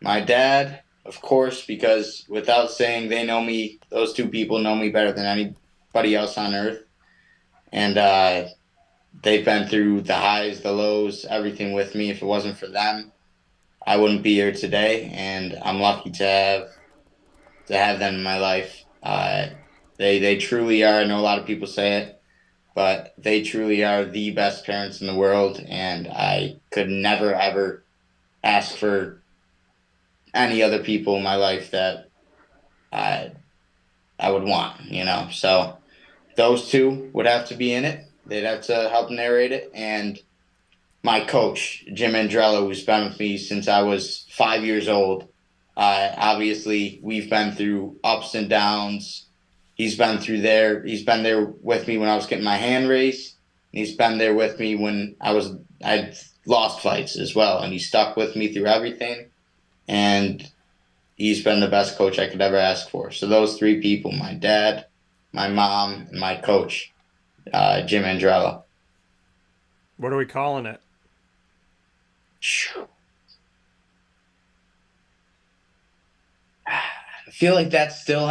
my dad, of course, because without saying they know me, those two people know me better than anybody else on earth. And they've been through the highs, the lows, everything with me. If it wasn't for them, I wouldn't be here today. And I'm lucky to have them in my life. They truly are. I know a lot of people say it, but they truly are the best parents in the world. And I could never, ever ask for any other people in my life that I would want, So those two would have to be in it. They'd have to help narrate it. And my coach, Jim Andrello, who's been with me since I was 5 years old. Obviously, we've been through ups and downs. He's been through there. He's been there with me when I was getting my hand raised. And he's been there with me when I'd lost fights as well. And he stuck with me through everything. And he's been the best coach I could ever ask for. So those three people, my dad, my mom, and my coach, Jim Andrello. What are we calling it? I feel like that's still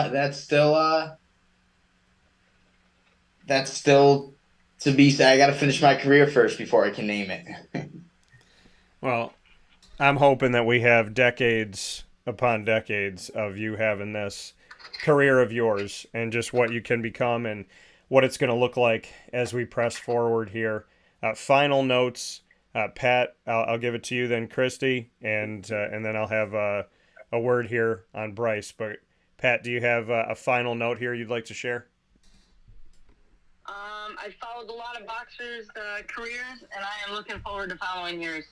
to be said. I got to finish my career first before I can name it. Well, I'm hoping that we have decades upon decades of you having this career of yours and just what you can become and what it's going to look like as we press forward here. Final notes, Pat. I'll give it to you then, Christy, and then I'll have a word here on Bryce. But Pat, do you have a final note here you'd like to share? I followed a lot of boxers' careers, and I am looking forward to following yours.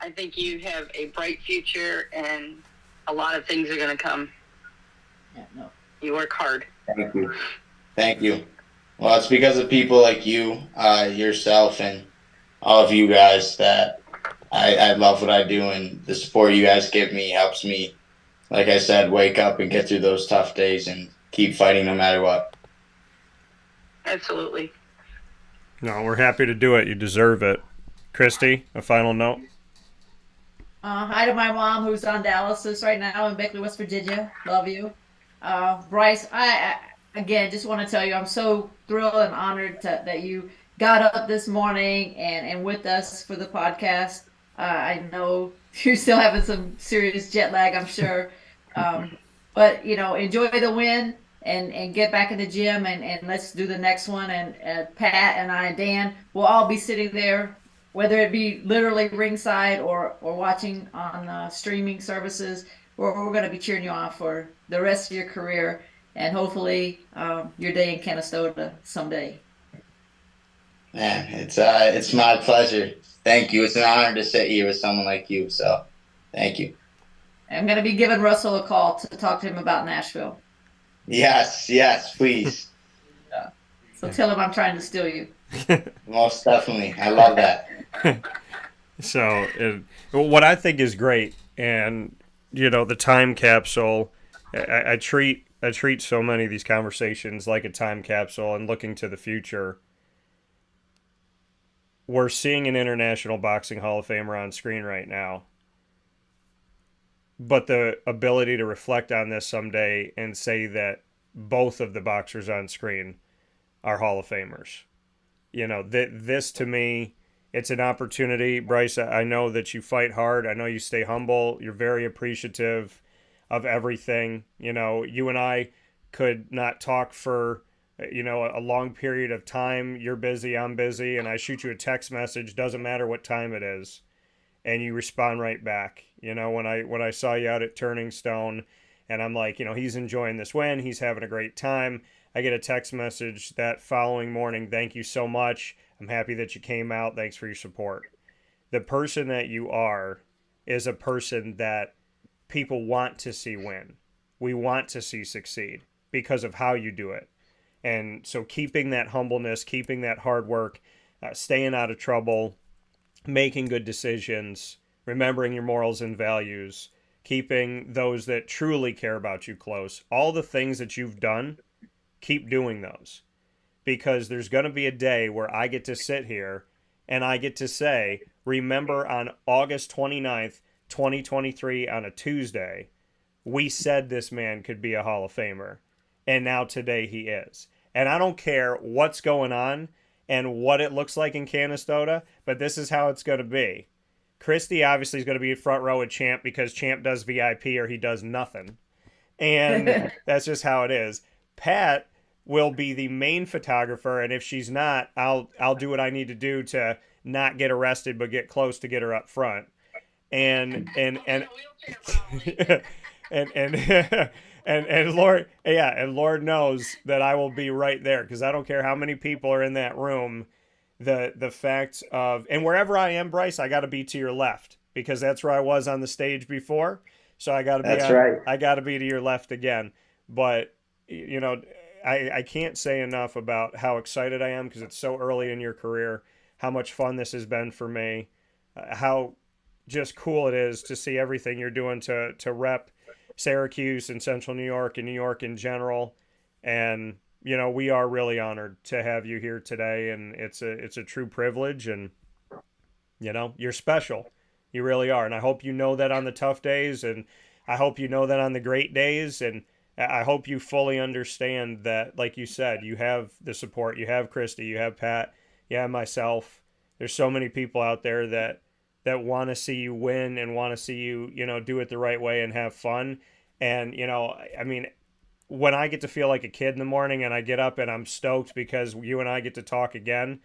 I think you have a bright future, and a lot of things are going to come. Yeah, no. You work hard. Thank you. Thank you. Well, it's because of people like you, yourself, and all of you guys that I love what I do, and the support you guys give me helps me, like I said, wake up and get through those tough days and keep fighting no matter what. Absolutely. No, we're happy to do it. You deserve it. Christy, a final note? Hi to my mom who's on dialysis right now in Beckley, West Virginia. Love you. Bryce, I again just want to tell you I'm so thrilled and honored that you got up this morning and with us for the podcast. I know you're still having some serious jet lag, I'm sure. But, enjoy the win and get back in the gym and let's do the next one. And Pat and I, Dan, will all be sitting there, whether it be literally ringside or watching on streaming services. We're going to be cheering you on for the rest of your career and hopefully your day in Canastota someday. Man, it's my pleasure. Thank you. It's an honor to sit here with someone like you. So, thank you. I'm going to be giving Russell a call to talk to him about Nashville. Yes, please. Yeah. So tell him I'm trying to steal you. Most definitely. I love that. So, what I think is great, and the time capsule, I treat so many of these conversations like a time capsule and looking to the future. We're seeing an International Boxing Hall of Famer on screen right now. But the ability to reflect on this someday and say that both of the boxers on screen are Hall of Famers. This to me, it's an opportunity. Bryce, I know that you fight hard. I know you stay humble. You're very appreciative of everything. You and I could not talk for a long period of time. You're busy, I'm busy, and I shoot you a text message, doesn't matter what time it is, and you respond right back. When I saw you out at Turning Stone, and I'm like, he's enjoying this win, he's having a great time. I get a text message that following morning, thank you so much. I'm happy that you came out. Thanks for your support. The person that you are is a person that people want to see win. We want to see succeed because of how you do it. And so keeping that humbleness, keeping that hard work, staying out of trouble, making good decisions, remembering your morals and values, keeping those that truly care about you close, all the things that you've done, keep doing those. Because there's going to be a day where I get to sit here and I get to say, remember on August 29th, 2023 on a Tuesday, we said this man could be a Hall of Famer. And now today he is. And I don't care what's going on and what it looks like in Canastota, but this is how it's going to be. Christy obviously is going to be in front row with Champ because Champ does VIP or he does nothing. And that's just how it is. Pat will be the main photographer, and if she's not, I'll do what I need to do to not get arrested but get close to get her up front. And and Lord knows that I will be right there, because I don't care how many people are in that room. The fact of, and wherever I am, Bryce, I got to be to your left, because that's where I was on the stage before. So That's right. I got to be to your left again. But you know, I can't say enough about how excited I am, because it's so early in your career. How much fun this has been for me. How just cool it is to see everything you're doing to rep Syracuse and Central New York and New York in general. And we are really honored to have you here today, and it's a true privilege. And you're special. You really are. And I hope you know that on the tough days, and I hope you know that on the great days. And I hope you fully understand that, like you said, you have the support. You have Christy, you have Pat, you have myself. There's so many people out there that want to see you win and want to see you, do it the right way and have fun. And, I mean, when I get to feel like a kid in the morning and I get up and I'm stoked because you and I get to talk again,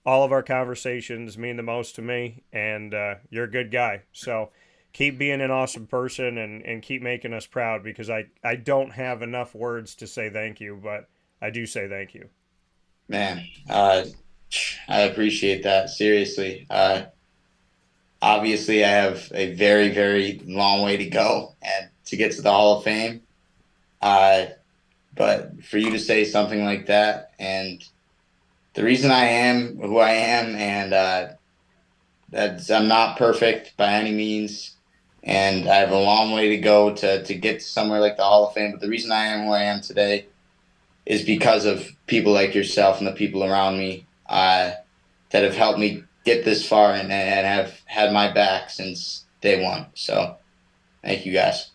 all of our conversations mean the most to me, and you're a good guy. So keep being an awesome person, and keep making us proud, because I don't have enough words to say thank you, but I do say thank you. Man, I appreciate that. Seriously. Obviously, I have a very, very long way to go and to get to the Hall of Fame. But for you to say something like that, and the reason I am who I am, and that's, I'm not perfect by any means, and I have a long way to go to get to somewhere like the Hall of Fame. But the reason I am who I am today is because of people like yourself and the people around me that have helped me get this far, and have had my back since day one. So thank you, guys.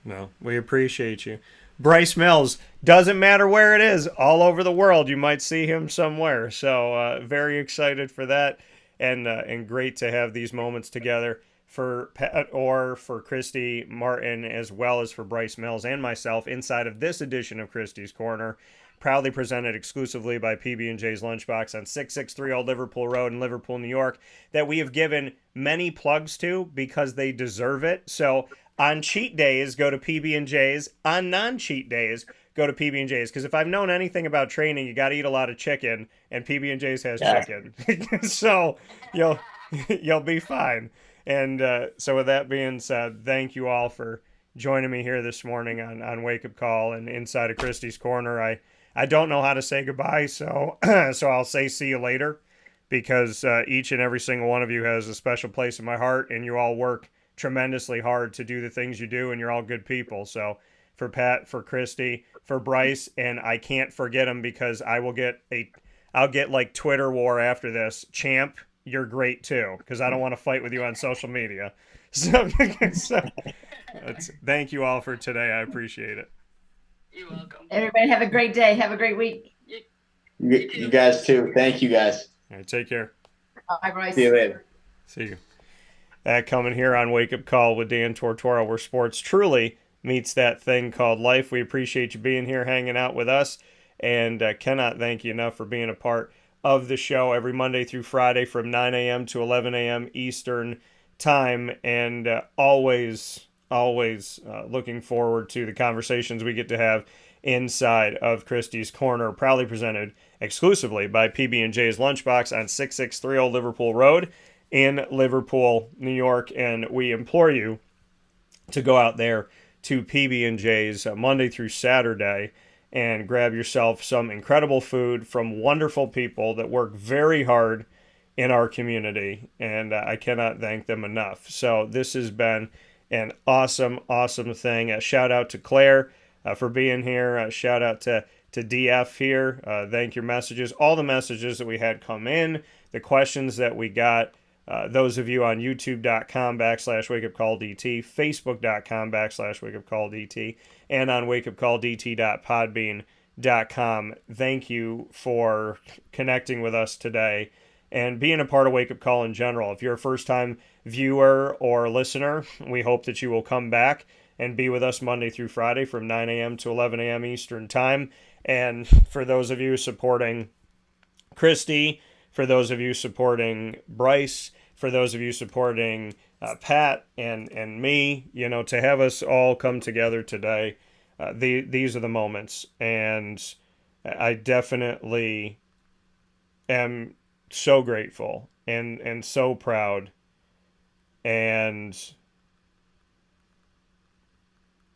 No, we appreciate you. Bryce Mills, doesn't matter where it is, all over the world, you might see him somewhere. So very excited for that, and great to have these moments together for Pat, or for Christy Martin, as well as for Bryce Mills and myself, inside of this edition of Christy's Corner, proudly presented exclusively by PB&J's Lunchbox on 663 Old Liverpool Road in Liverpool, New York, that we have given many plugs to because they deserve it. So on cheat days, go to PB&J's. On non-cheat days, go to PB&J's. Because if I've known anything about training, you got to eat a lot of chicken, and PB&J's has chicken. So you'll be fine. And so with that being said, thank you all for joining me here this morning on Wake Up Call and inside of Christy's Corner. I don't know how to say goodbye, so so I'll say see you later, because each and every single one of you has a special place in my heart, and you all work tremendously hard to do the things you do, and you're all good people. So for Pat, for Christy, for Bryce, and I can't forget him, because I'll get like Twitter war after this. Champ, you're great too, because I don't want to fight with you on social media. So thank you all for today. I appreciate it. You're welcome. Everybody have a great day. Have a great week. You guys too. Thank you, guys. All right, take care. Bye, Bryce. See you later. See you. Coming here on Wake Up Call with Dan Tortora, where sports truly meets that thing called life. We appreciate you being here, hanging out with us, and cannot thank you enough for being a part of the show every Monday through Friday from 9 a.m. to 11 a.m. Eastern time, and always looking forward to the conversations we get to have inside of Christy's Corner, proudly presented exclusively by PB&J's Lunchbox on 663 Old Liverpool Road in Liverpool, New York. And we implore you to go out there to PB&J's Monday through Saturday and grab yourself some incredible food from wonderful people that work very hard in our community, and I cannot thank them enough. So this has been an awesome thing. A shout out to Claire for being here. A shout out to DF here. Thank your messages, all the messages that we had come in, the questions that we got. Those of you on youtube.com/wakeupcalldt, facebook.com/wakeupcalldt, and on wakeupcalldt.podbean.com. Thank you for connecting with us today and being a part of Wake Up Call in general. If you're a first-time viewer or listener, we hope that you will come back and be with us Monday through Friday from 9 a.m. to 11 a.m. Eastern Time. And for those of you supporting Christy, for those of you supporting Bryce, for those of you supporting Pat and me, to have us all come together today these are the moments, and I definitely am so grateful and so proud, and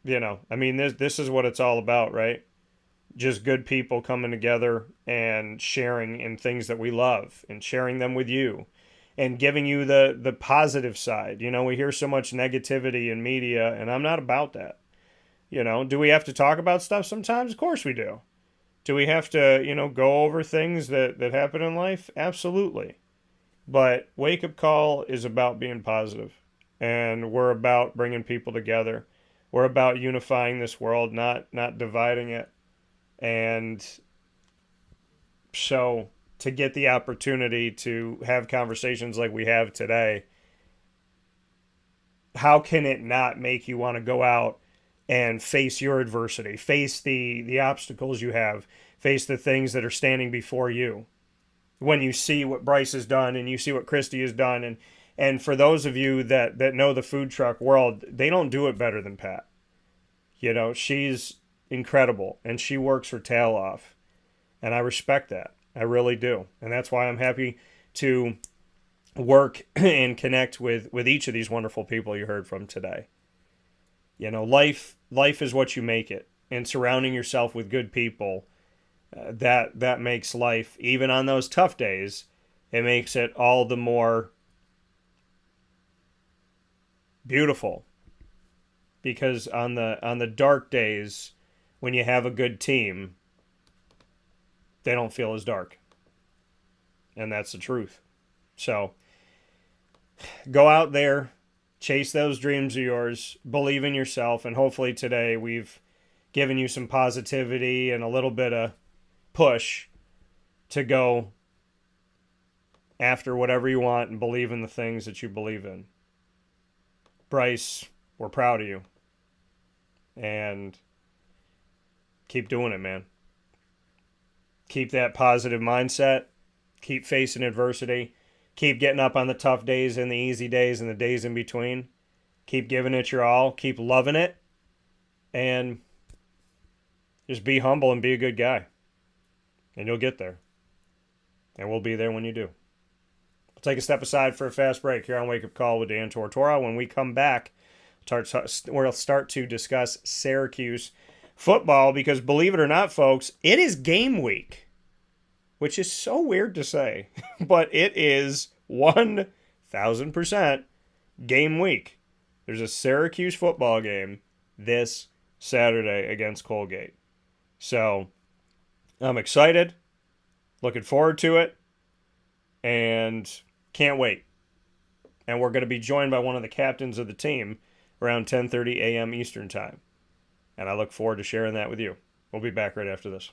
I mean, this is what it's all about, right? Just good people coming together and sharing in things that we love and sharing them with you and giving you the positive side. We hear so much negativity in media, and I'm not about that. Do we have to talk about stuff sometimes? Of course we do. Do we have to, go over things that happen in life? Absolutely. But Wake Up Call is about being positive, and we're about bringing people together. We're about unifying this world, not dividing it. And so to get the opportunity to have conversations like we have today, how can it not make you want to go out and face your adversity, face the obstacles you have, face the things that are standing before you? When you see what Bryce has done and you see what Christy has done, and for those of you that know the food truck world, they don't do it better than Pat. She's incredible, and she works her tail off, and I respect that. I really do, and that's why I'm happy to work and connect with each of these wonderful people you heard from today. Life is what you make it, and surrounding yourself with good people, that makes life, even on those tough days, it makes it all the more beautiful. Because on the dark days, when you have a good team, they don't feel as dark. And that's the truth. So go out there, chase those dreams of yours, believe in yourself, and hopefully today we've given you some positivity and a little bit of push to go after whatever you want and believe in the things that you believe in. Bryce, we're proud of you. And keep doing it, man. Keep that positive mindset. Keep facing adversity. Keep getting up on the tough days and the easy days and the days in between. Keep giving it your all. Keep loving it. And just be humble and be a good guy. And you'll get there. And we'll be there when you do. We'll take a step aside for a fast break here on Wake Up Call with Dan Tortora. When we come back, we'll start to discuss Syracuse football, because believe it or not, folks, it is game week, which is so weird to say, but it is 1,000% game week. There's a Syracuse football game this Saturday against Colgate. So I'm excited, looking forward to it, and can't wait. And we're going to be joined by one of the captains of the team around 10:30 a.m. Eastern Time. And I look forward to sharing that with you. We'll be back right after this.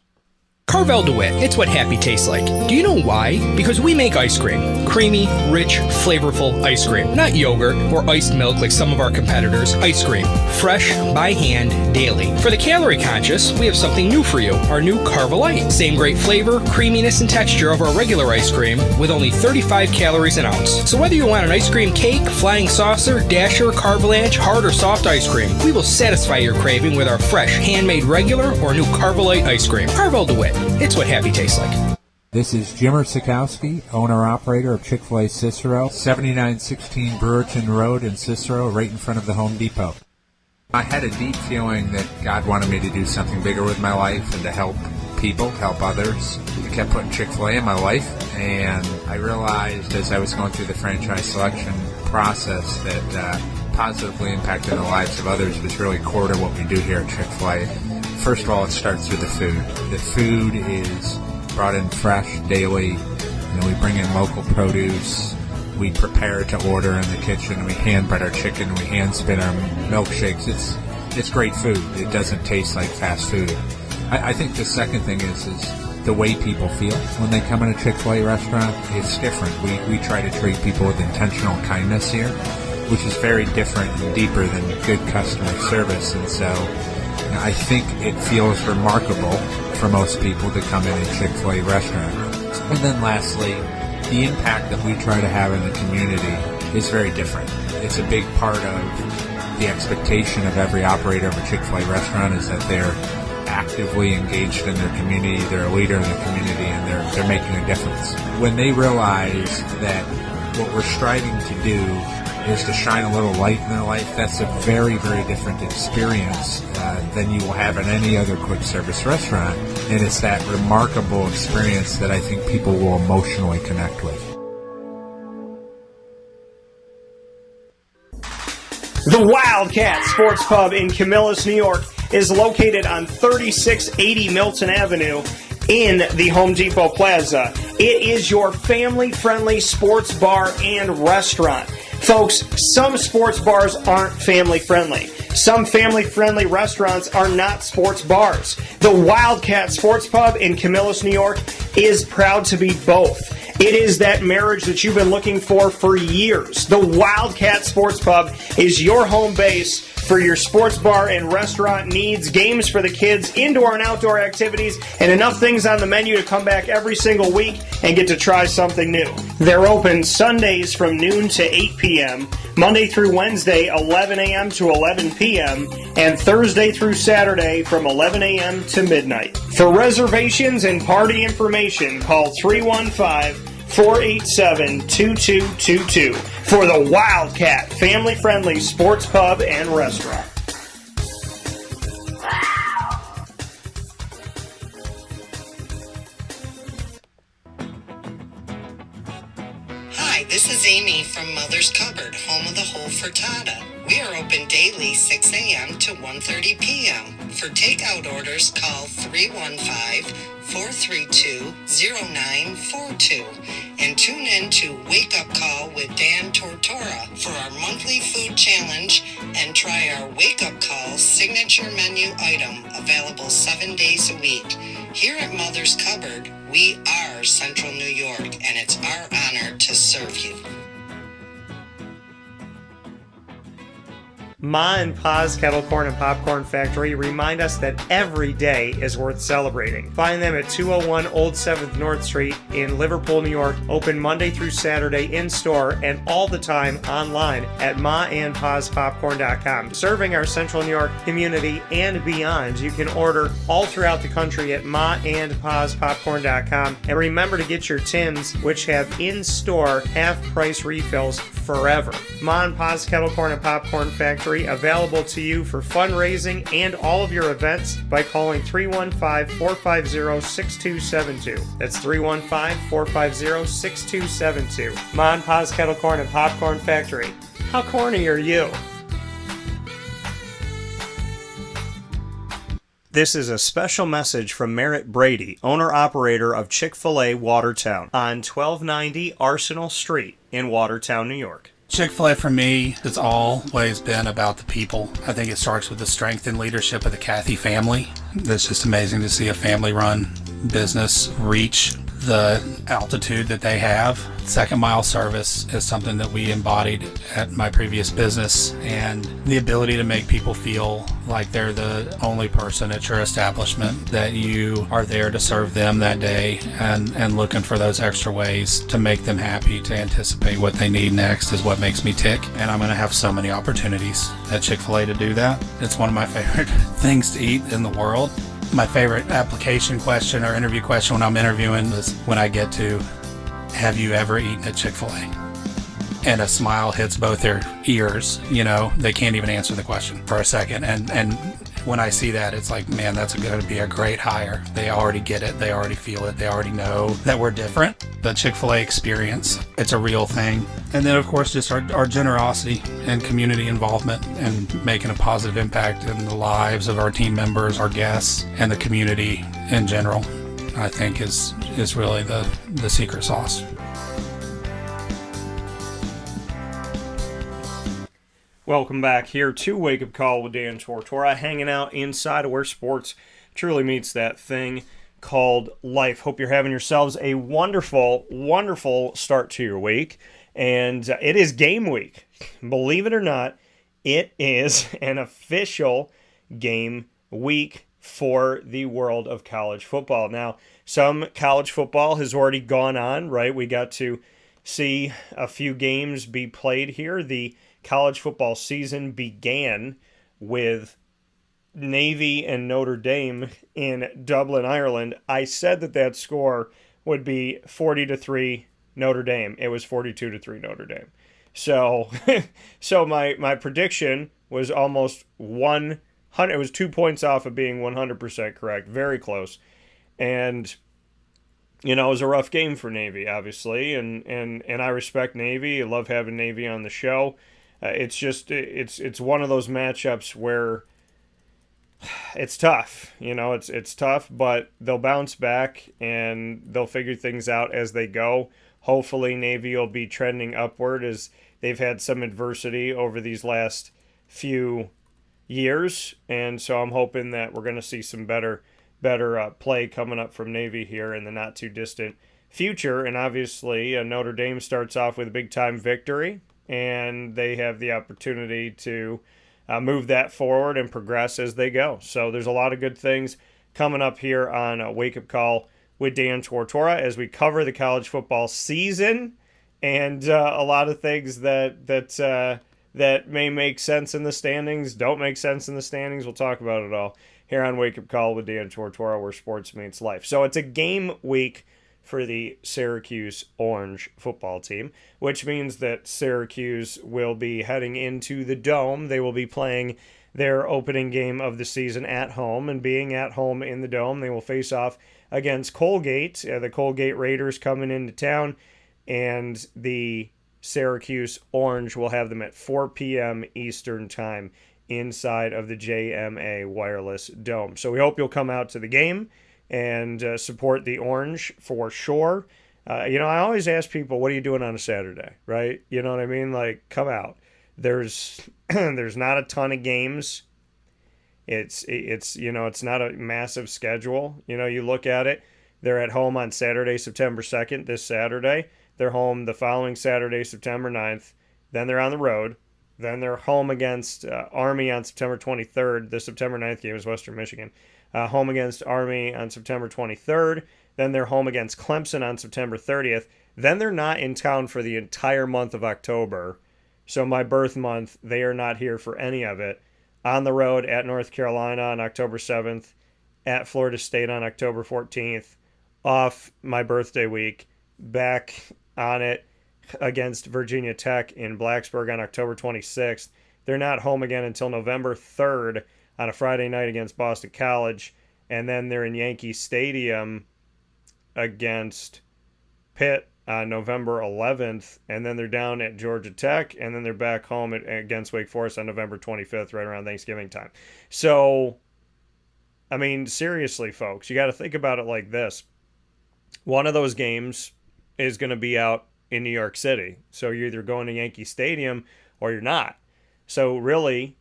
Carvel DeWitt, it's what happy tastes like. Do you know why? Because we make ice cream. Creamy, rich, flavorful ice cream. Not yogurt or iced milk like some of our competitors. Ice cream. Fresh, by hand, daily. For the calorie conscious, we have something new for you. Our new Carvelite. Same great flavor, creaminess, and texture of our regular ice cream with only 35 calories an ounce. So whether you want an ice cream cake, flying saucer, dasher, carvalanche, hard or soft ice cream, we will satisfy your craving with our fresh, handmade regular or new Carvelite ice cream. Carvel DeWitt. It's what happy tastes like. This is Jimmer Sikowski, owner-operator of Chick-fil-A Cicero, 7916 Brewerton Road in Cicero, right in front of the Home Depot. I had a deep feeling that God wanted me to do something bigger with my life and to help people, help others. I kept putting Chick-fil-A in my life, and I realized as I was going through the franchise selection process that positively impacting the lives of others was really core to what we do here at Chick-fil-A. First of all, it starts with the food. The food is brought in fresh daily. We bring in local produce. We prepare to order in the kitchen. We hand bread our chicken. We hand spin our milkshakes. It's great food. It doesn't taste like fast food. I think the second thing is the way people feel when they come in a Chick-fil-A restaurant. It's different. We try to treat people with intentional kindness here, which is very different and deeper than good customer service. And so I think it feels remarkable for most people to come in a Chick-fil-A restaurant. And then lastly, the impact that we try to have in the community is very different. It's a big part of the expectation of every operator of a Chick-fil-A restaurant is that they're actively engaged in their community, they're a leader in the community, and they're making a difference. When they realize that what we're striving to do is to shine a little light in their life, that's a very, very different experience than you will have in any other quick service restaurant. And it's that remarkable experience that I think people will emotionally connect with. The Wildcat Sports Pub in Camillus, New York is located on 3680 Milton Avenue in the Home Depot Plaza. It is your family-friendly sports bar and restaurant. Folks, some sports bars aren't family-friendly. Some family-friendly restaurants are not sports bars. The Wildcat Sports Pub in Camillus, New York is proud to be both. It is that marriage that you've been looking for years. The Wildcat Sports Pub is your home base for your sports bar and restaurant needs, games for the kids, indoor and outdoor activities, and enough things on the menu to come back every single week and get to try something new. They're open Sundays from noon to 8 p.m., Monday through Wednesday, 11 a.m. to 11 p.m., and Thursday through Saturday from 11 a.m. to midnight. For reservations and party information, call 315-487-2222 for the Wildcat family-friendly sports pub and restaurant. Hi, this is Amy from Mother's Cupboard, home of the whole frittata. We are open daily 6 a.m. to 1:30 p.m. For takeout orders, call 315-432-0942 and tune in to Wake Up Call with Dan Tortora for our monthly food challenge and try our Wake Up Call signature menu item available 7 days a week. Here at Mother's Cupboard, we are Central New York, and it's our honor to serve you. Ma and Pa's Kettle Corn and Popcorn Factory remind us that every day is worth celebrating. Find them at 201 Old 7th North Street in Liverpool, New York, open Monday through Saturday in-store and all the time online at maandpaspopcorn.com. Serving our Central New York community and beyond, you can order all throughout the country at maandpaspopcorn.com. And remember to get your tins, which have in-store half-price refills forever. Ma and Pa's Kettle Corn and Popcorn Factory available to you for fundraising and all of your events by calling 315-450-6272. That's 315-450-6272. Ma and Pa's Kettle Corn and Popcorn Factory. How corny are you? This is a special message from Merritt Brady, owner-operator of Chick-fil-A Watertown on 1290 Arsenal Street in Watertown, New York. Chick-fil-A for me has always been about the people. I think it starts with the strength and leadership of the Cathy family. It's just amazing to see a family-run business reach the altitude that they have. Second mile service is something that we embodied at my previous business, and the ability to make people feel like they're the only person at your establishment, that you are there to serve them that day and looking for those extra ways to make them happy, to anticipate what they need next is what makes me tick. And I'm going to have so many opportunities at Chick-fil-A to do that. It's one of my favorite things to eat in the world. My favorite application question or interview question when I'm interviewing is when I get to, have you ever eaten at Chick-fil-A? And a smile hits both their ears. You know, they can't even answer the question for a second. And when I see that, it's like, man, that's going to be a great hire. They already get it. They already feel it. They already know that we're different. The Chick-fil-A experience, it's a real thing. And then, of course, just our generosity and community involvement and making a positive impact in the lives of our team members, our guests, and the community in general, I think is really the secret sauce. Welcome back here to Wake Up Call with Dan Tortora, hanging out inside of where sports truly meets that thing called life. Hope you're having yourselves a wonderful, wonderful start to your week. And it is game week. Believe it or not, it is an official game week for the world of college football. Now, some college football has already gone on, right? We got to see a few games be played here. The college football season began with Navy and Notre Dame in Dublin, Ireland. I said that score would be 40-3 Notre Dame. It was 42-3 Notre Dame. So, so my prediction was almost 100. It was 2 points off of being 100% correct. Very close. And it was a rough game for Navy, obviously, and I respect Navy. I love having Navy on the show. It's just it's one of those matchups where it's tough. It's tough, but they'll bounce back and they'll figure things out as they go. Hopefully, Navy will be trending upward as they've had some adversity over these last few years, and so I'm hoping that we're going to see some better play coming up from Navy here in the not too distant future. And obviously, Notre Dame starts off with a big time victory, and they have the opportunity to move that forward and progress as they go. So there's a lot of good things coming up here on Wake Up Call with Dan Tortora as we cover the college football season and a lot of things that may make sense in the standings, don't make sense in the standings. We'll talk about it all here on Wake Up Call with Dan Tortora, where sports meets life. So it's a game week for the Syracuse Orange football team, which means that Syracuse will be heading into the Dome. They will be playing their opening game of the season at home, and being at home in the Dome, they will face off against Colgate. The Colgate Raiders coming into town, and the Syracuse Orange will have them at 4 p.m. Eastern Time inside of the JMA Wireless Dome. So we hope you'll come out to the game and support the Orange for sure. I always ask people, what are you doing on a Saturday, right? You know what I mean? Like, come out. There's there's not a ton of games. It's not a massive schedule. You look at it, they're at home on Saturday, September 2nd, this Saturday. They're home the following Saturday, September 9th. Then they're on the road. Then they're home against Army on September 23rd. The September 9th game is Western Michigan. Home against Army on September 23rd. Then they're home against Clemson on September 30th. Then they're not in town for the entire month of October. So my birth month, they are not here for any of it. On the road at North Carolina on October 7th. At Florida State on October 14th. Off my birthday week. Back on it against Virginia Tech in Blacksburg on October 26th. They're not home again until November 3rd on a Friday night against Boston College. And then they're in Yankee Stadium against Pitt on November 11th. And then they're down at Georgia Tech. And then they're back home against Wake Forest on November 25th, right around Thanksgiving time. So, I mean, seriously, folks, you got to think about it like this. One of those games is going to be out in New York City. So you're either going to Yankee Stadium or you're not. So really,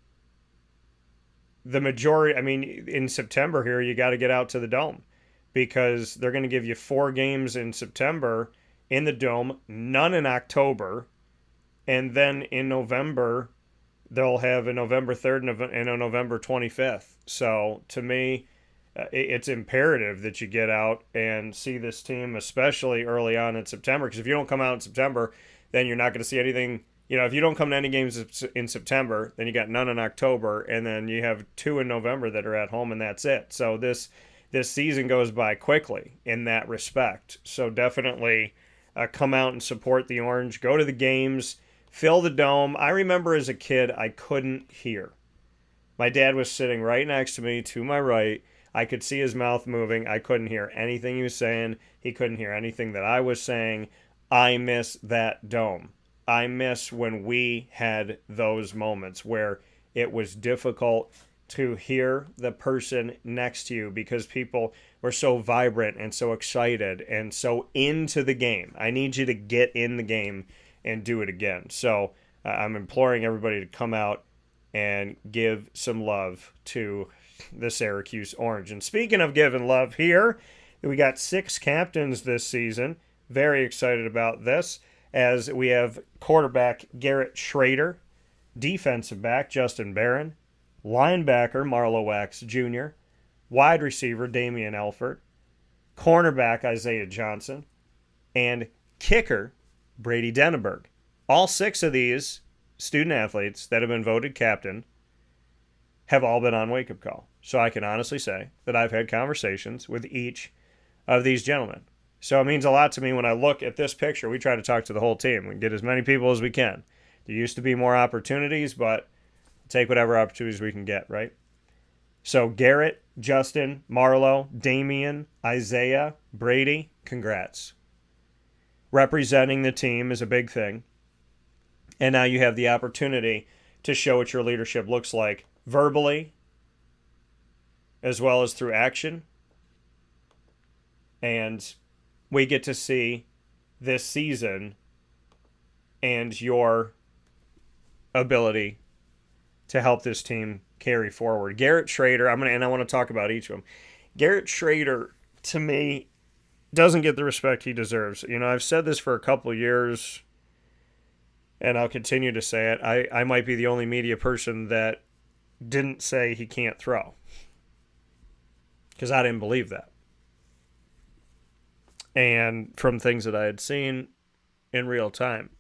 the majority, in September here, you got to get out to the Dome because they're going to give you 4 games in September in the Dome, none in October. And then in November, they'll have a November 3rd and a November 25th. So to me, it's imperative that you get out and see this team, especially early on in September. Because if you don't come out in September, then you're not going to see anything. If you don't come to any games in September, then you got none in October, and then you have 2 in November that are at home, and that's it. So this season goes by quickly in that respect. So definitely come out and support the Orange. Go to the games. Fill the Dome. I remember as a kid, I couldn't hear. My dad was sitting right next to me, to my right. I could see his mouth moving. I couldn't hear anything he was saying. He couldn't hear anything that I was saying. I miss that Dome. I miss when we had those moments where it was difficult to hear the person next to you because people were so vibrant and so excited and so into the game. I need you to get in the game and do it again. So I'm imploring everybody to come out and give some love to the Syracuse Orange. And speaking of giving love here, we got 6 captains this season. Very excited about this as we have quarterback Garrett Schrader, defensive back Justin Barron, linebacker Marlo Wax Jr., wide receiver Damian Elford, cornerback Isaiah Johnson, and kicker Brady Denneberg. All 6 of these student athletes that have been voted captain have all been on Wake Up Call. So I can honestly say that I've had conversations with each of these gentlemen. So it means a lot to me when I look at this picture. We try to talk to the whole team. We get as many people as we can. There used to be more opportunities, but take whatever opportunities we can get, right? So Garrett, Justin, Marlo, Damian, Isaiah, Brady, congrats. Representing the team is a big thing. And now you have the opportunity to show what your leadership looks like verbally as well as through action. And we get to see this season and your ability to help this team carry forward. Garrett Schrader, I want to talk about each of them. Garrett Schrader, to me, doesn't get the respect he deserves. You know, I've said this for a couple of years, and I'll continue to say it. I might be the only media person that didn't say he can't throw, because I didn't believe that. And from things that I had seen in real time,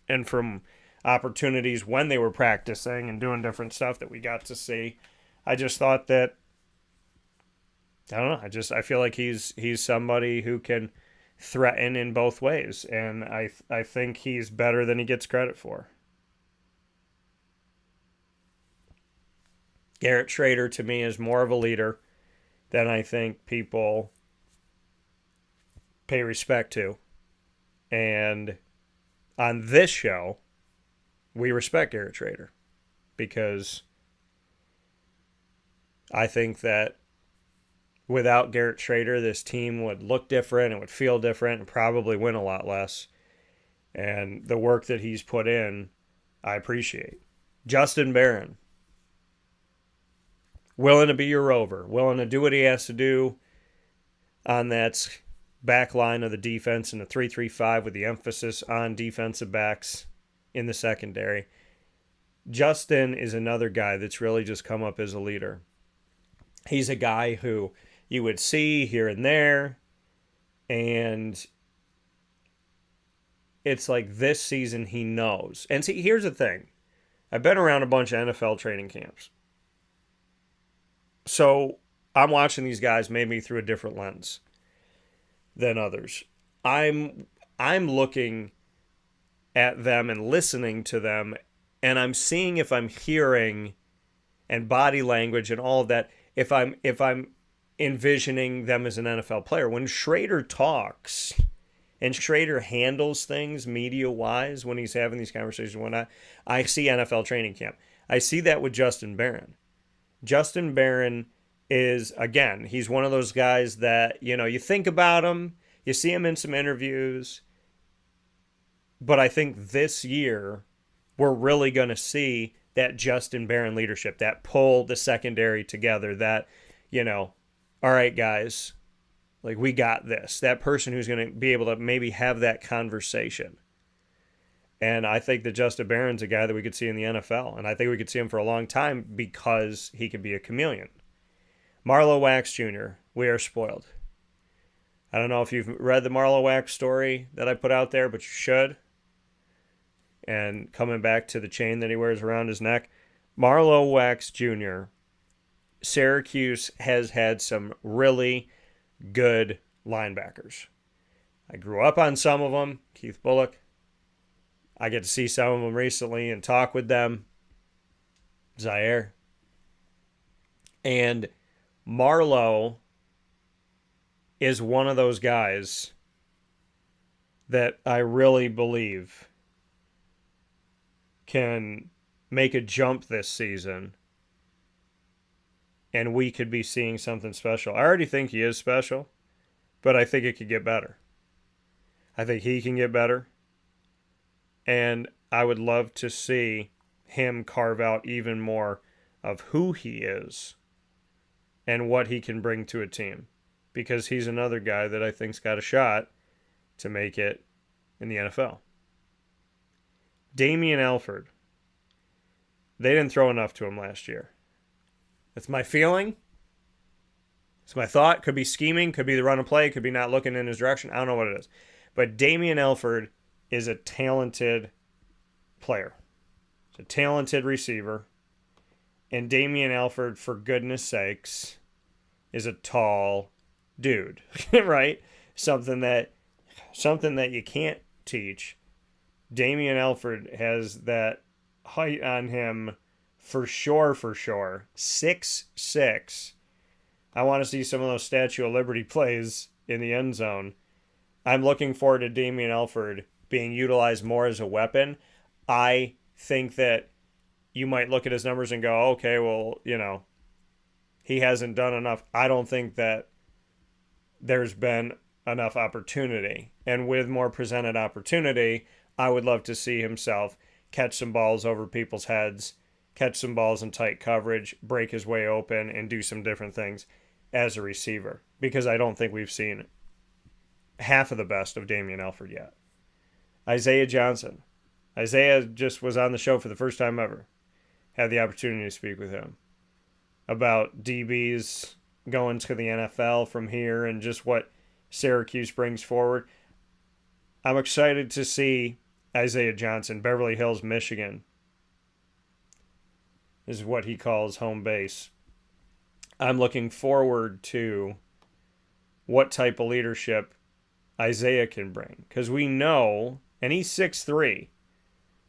and from opportunities when they were practicing and doing different stuff that we got to see, I just thought that, I don't know, I feel like he's somebody who can threaten in both ways, and I think he's better than he gets credit for. Garrett Schrader, to me, is more of a leader than I think people pay respect to. And on this show, we respect Garrett Schrader, because I think that without Garrett Schrader, this team would look different, it would feel different, and probably win a lot less. And the work that he's put in, I appreciate. Justin Barron, willing to be your rover, willing to do what he has to do on that back line of the defense in the 3-3-5 with the emphasis on defensive backs in the secondary. Justin is another guy that's really just come up as a leader. He's a guy who you would see here and there, and it's like this season he knows. And see, here's the thing. I've been around a bunch of NFL training camps. So I'm watching these guys maybe through a different lens than others. I'm looking at them and listening to them, and I'm seeing if I'm hearing, and body language and all of that, if I'm envisioning them as an NFL player. When Schrader talks and Schrader handles things media-wise when he's having these conversations, when I see NFL training camp. I see that with Justin Barron. Justin Barron is, again, he's one of those guys that, you know, you think about him, you see him in some interviews, but I think this year we're really going to see that Justin Barron leadership, that pull the secondary together, that, you know, all right, guys, like, we got this. That person who's going to be able to maybe have that conversation. And I think that Justin Barron's a guy that we could see in the NFL, and I think we could see him for a long time because he could be a chameleon. Marlo Wax Jr., we are spoiled. I don't know if you've read the Marlo Wax story that I put out there, but you should. And coming back to the chain that he wears around his neck, Marlo Wax Jr., Syracuse has had some really good linebackers. I grew up on some of them, Keith Bullock. I get to see some of them recently and talk with them. Zaire. And Marlo is one of those guys that I really believe can make a jump this season, and we could be seeing something special. I already think he is special, but I think it could get better. I think he can get better, and I would love to see him carve out even more of who he is and what he can bring to a team, because he's another guy that I think's got a shot to make it in the NFL. Damian Alford. They didn't throw enough to him last year. That's my feeling. It's my thought. Could be scheming. Could be the run and play. Could be not looking in his direction. I don't know what it is. But Damian Alford is a talented player. a talented receiver, and Damian Alford, for goodness sakes, is a tall dude, right? Something that you can't teach. Damian Alford has that height on him for sure. 6'6". I want to see some of those Statue of Liberty plays in the end zone. I'm looking forward to Damian Alford being utilized more as a weapon. I think that you might look at his numbers and go, okay, well, he hasn't done enough. I don't think that there's been enough opportunity. And with more presented opportunity, I would love to see himself catch some balls over people's heads, catch some balls in tight coverage, break his way open, and do some different things as a receiver. Because I don't think we've seen half of the best of Damian Alford yet. Isaiah Johnson. Isaiah just was on the show for the first time ever. Had the opportunity to speak with him about DBs going to the NFL from here and just what Syracuse brings forward. I'm excited to see Isaiah Johnson, Beverly Hills, Michigan, is what he calls home base. I'm looking forward to what type of leadership Isaiah can bring. Because we know, and he's 6'3"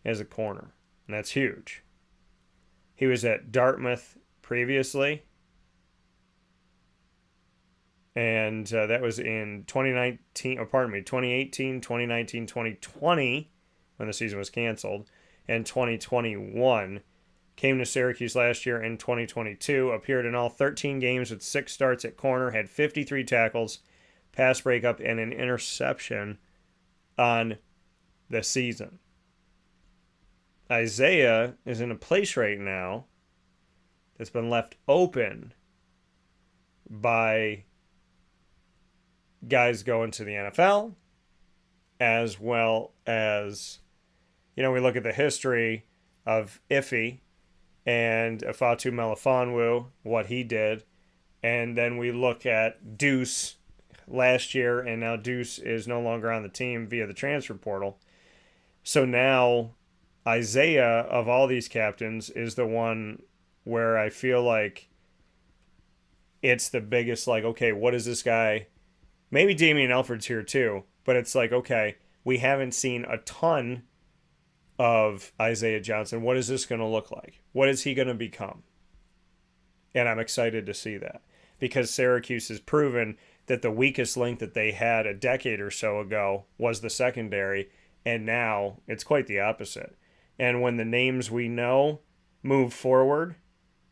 as a corner, and that's huge. He was at Dartmouth previously, and that was in 2018, 2019, 2020, when the season was canceled, and 2021. Came to Syracuse last year in 2022, appeared in all 13 games with 6 starts at corner, had 53 tackles, pass breakup, and an interception on the season. Isaiah is in a place right now that's been left open by guys going to the NFL, as well as, we look at the history of Iffy and Afatu Melifonwu, what he did, and then we look at Deuce last year, and now Deuce is no longer on the team via the transfer portal. So now Isaiah, of all these captains, is the one where I feel like it's the biggest, okay, what is this guy? Maybe Damian Alford's here too, but it's okay, we haven't seen a ton of Isaiah Johnson. What is this going to look like? What is he going to become? And I'm excited to see that, because Syracuse has proven that the weakest link that they had a decade or so ago was the secondary, and now it's quite the opposite. And when the names we know move forward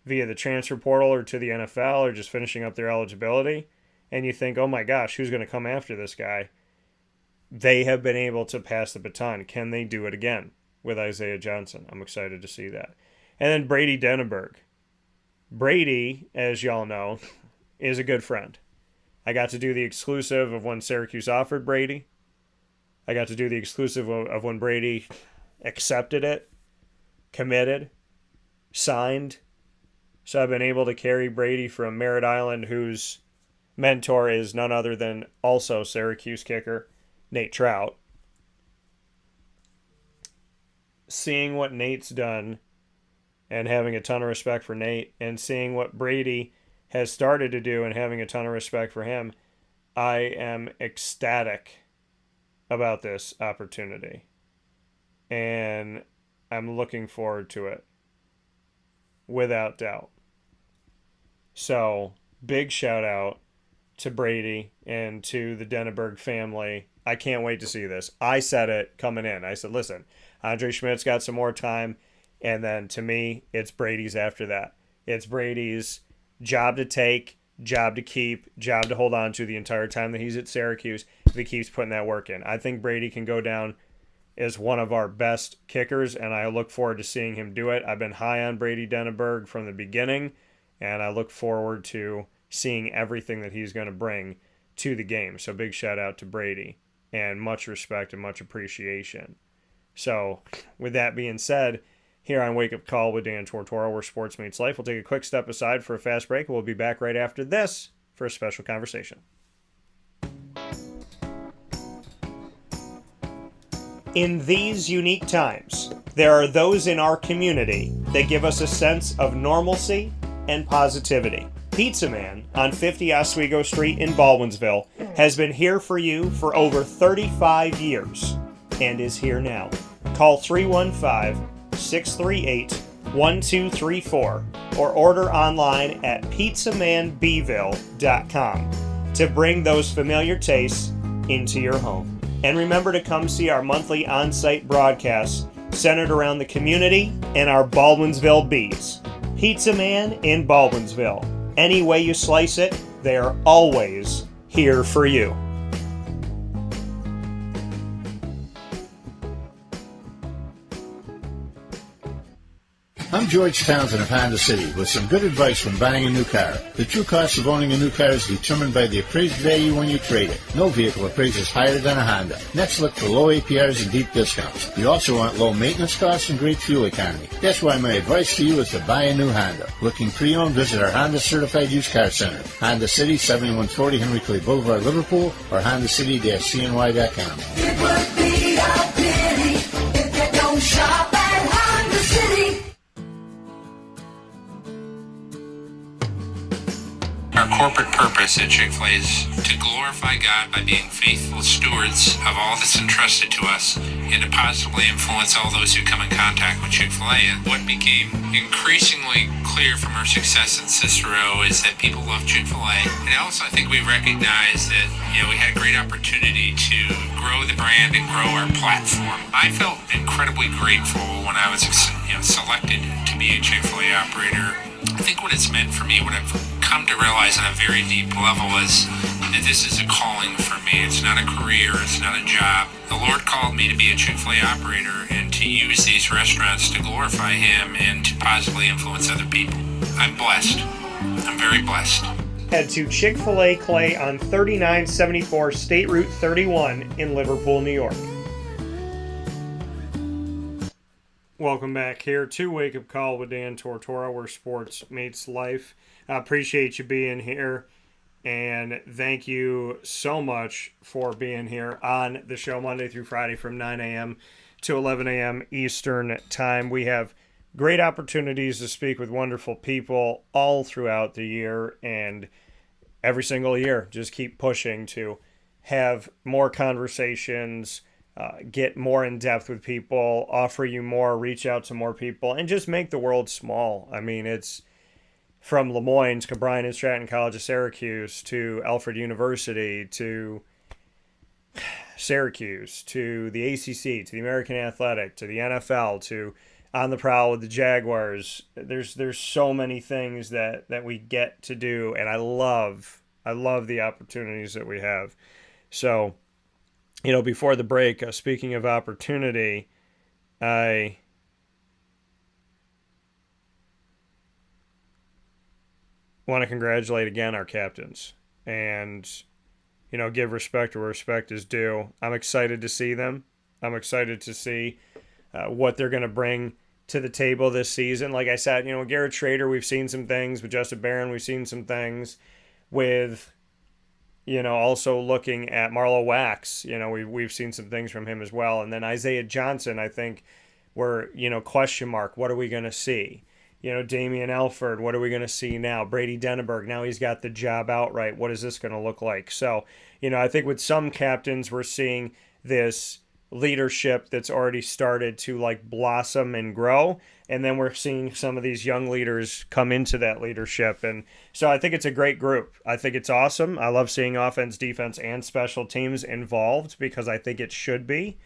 via the transfer portal or to the NFL or just finishing up their eligibility, and you think, oh my gosh, who's going to come after this guy? They have been able to pass the baton. Can they do it again with Isaiah Johnson? I'm excited to see that. And then Brady Denneberg. Brady, as y'all know, is a good friend. I got to do the exclusive of when Syracuse offered Brady. I got to do the exclusive of when Brady accepted it, committed, signed. So I've been able to carry Brady from Merritt Island, whose mentor is none other than also Syracuse kicker Nate Trout. Seeing what Nate's done and having a ton of respect for Nate, and seeing what Brady has started to do and having a ton of respect for him, I am ecstatic about this opportunity. And I'm looking forward to it, without doubt. So, big shout out to Brady and to the Denneberg family. I can't wait to see this. I said it coming in. I said, listen, Andre Schmidt's got some more time, and then to me, it's Brady's after that. It's Brady's job to take, job to keep, job to hold on to the entire time that he's at Syracuse if he keeps putting that work in. I think Brady can go down as one of our best kickers, and I look forward to seeing him do it. I've been high on Brady Denneberg from the beginning, and I look forward to seeing everything that he's going to bring to the game. So big shout out to Brady, and much respect and much appreciation. So with that being said, here on Wake Up Call with Dan Tortora, where sports meets life, we'll take a quick step aside for a fast break. We'll be back right after this for a special conversation. In these unique times, There are those in our community that give us a sense of normalcy and positivity. Pizza Man on 50 Oswego Street in Baldwinsville has been here for you for over 35 years and is here now. Call 315-638-1234 or order online at pizzamanbville.com to bring those familiar tastes into your home. And remember to come see our monthly on-site broadcasts centered around the community and our Baldwinsville Bees. Pizza Man in Baldwinsville. Any way you slice it, they are always here for you. I'm George Townsend of Honda City with some good advice when buying a new car. The true cost of owning a new car is determined by the appraised value when you trade it. No vehicle appraises higher than a Honda. Next, look for low APRs and deep discounts. You also want low maintenance costs and great fuel economy. That's why my advice to you is to buy a new Honda. Looking pre-owned, visit our Honda Certified Used Car Center. Honda City, 7140 Henry Clay Boulevard, Liverpool, or HondaCity-CNY.com. It would be a pity if you don't shop at Honda City. Our corporate purpose at Chick-fil-A is to glorify God by being faithful stewards of all that's entrusted to us and to positively influence all those who come in contact with Chick-fil-A. And what became increasingly clear from our success in Cicero is that people love Chick-fil-A. And also I think we recognize that, we had a great opportunity to grow the brand and grow our platform. I felt incredibly grateful when I was selected to be a Chick-fil-A operator. I think what it's meant for me, what I've come to realize on a very deep level is that this is a calling for me. It's not a career, it's not a job. The Lord called me to be a Chick-fil-A operator and to use these restaurants to glorify Him and to positively influence other people. I'm blessed. I'm very blessed. Head to Chick-fil-A Clay on 3974 State Route 31 in Liverpool, New York. Welcome back here to Wake Up Call with Dan Tortora, where sports meets life. I appreciate you being here, and thank you so much for being here on the show Monday through Friday from 9 a.m. to 11 a.m. Eastern Time. We have great opportunities to speak with wonderful people all throughout the year, and every single year just keep pushing to have more conversations, get more in depth with people, offer you more, reach out to more people, and just make the world small. I mean, it's from Lemoyne to Bryan and Stratton College of Syracuse to Alfred University to Syracuse to the ACC to the American Athletic to the NFL to on the prowl with the Jaguars. There's so many things that we get to do, and I love the opportunities that we have. So, before the break, speaking of opportunity, I want to congratulate again our captains and, give respect where respect is due. I'm excited to see them. I'm excited to see what they're going to bring to the table this season. Like I said, with Garrett Schrader, we've seen some things. With Justin Barron, we've seen some things. With also looking at Marlo Wax, we've seen some things from him as well. And then Isaiah Johnson, I think we're, question mark. What are we going to see? Damian Elford, what are we going to see now? Brady Denneberg, now he's got the job outright. What is this going to look like? So, I think with some captains, we're seeing this leadership that's already started to blossom and grow. And then we're seeing some of these young leaders come into that leadership. And so I think it's a great group. I think it's awesome. I love seeing offense, defense, and special teams involved because I think it should be.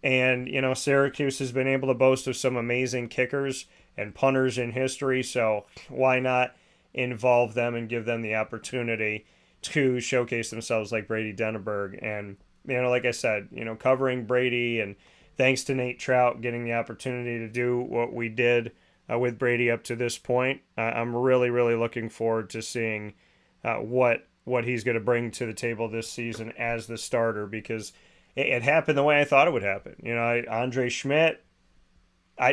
And, Syracuse has been able to boast of some amazing kickers and punters in history. So why not involve them and give them the opportunity to showcase themselves like Brady Denneberg? And, like I said, covering Brady, and thanks to Nate Trout getting the opportunity to do what we did with Brady up to this point. I'm really, really looking forward to seeing what he's going to bring to the table this season as the starter, because it happened the way I thought it would happen. Andre Schmidt,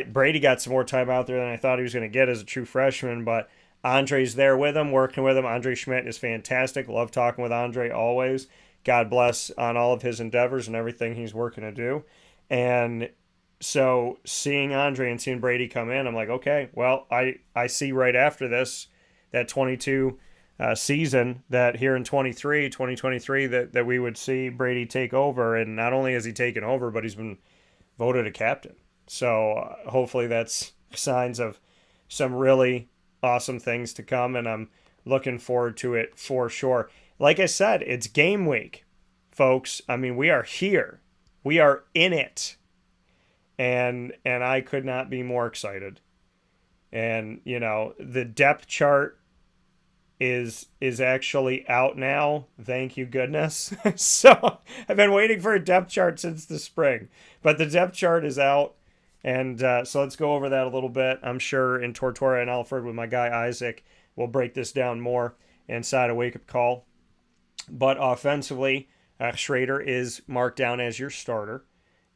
Brady got some more time out there than I thought he was going to get as a true freshman, but Andre's there with him, working with him. Andre Schmidt is fantastic. Love talking with Andre always. God bless on all of his endeavors and everything he's working to do. And, so seeing Andre and seeing Brady come in, I'm like, okay, well, I see right after this, that 22 season, that here in 2023, that we would see Brady take over. And not only has he taken over, but he's been voted a captain. So hopefully that's signs of some really awesome things to come. And I'm looking forward to it for sure. Like I said, it's game week, folks. I mean, we are here. We are in it. And I could not be more excited. And, you know, the depth chart is actually out now. Thank you, goodness. So I've been waiting for a depth chart since the spring. But the depth chart is out. And so let's go over that a little bit. I'm sure in Tortora and Alfred with my guy Isaac, we'll break this down more inside a wake-up call. But offensively, Schrader is marked down as your starter.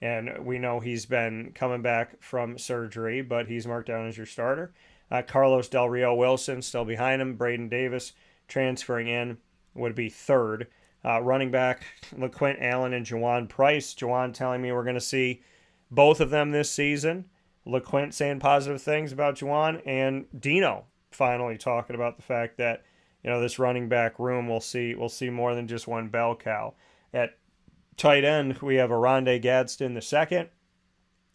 And we know he's been coming back from surgery, but he's marked down as your starter. Carlos Del Rio Wilson still behind him. Braden Davis transferring in would be third. Running back, LaQuint Allen and Juwan Price. Juwan telling me we're going to see both of them this season. LaQuint saying positive things about Juwan, and Dino finally talking about the fact that, you know, this running back room we'll see more than just one bell cow. At tight end, we have Aronde Gadsden II,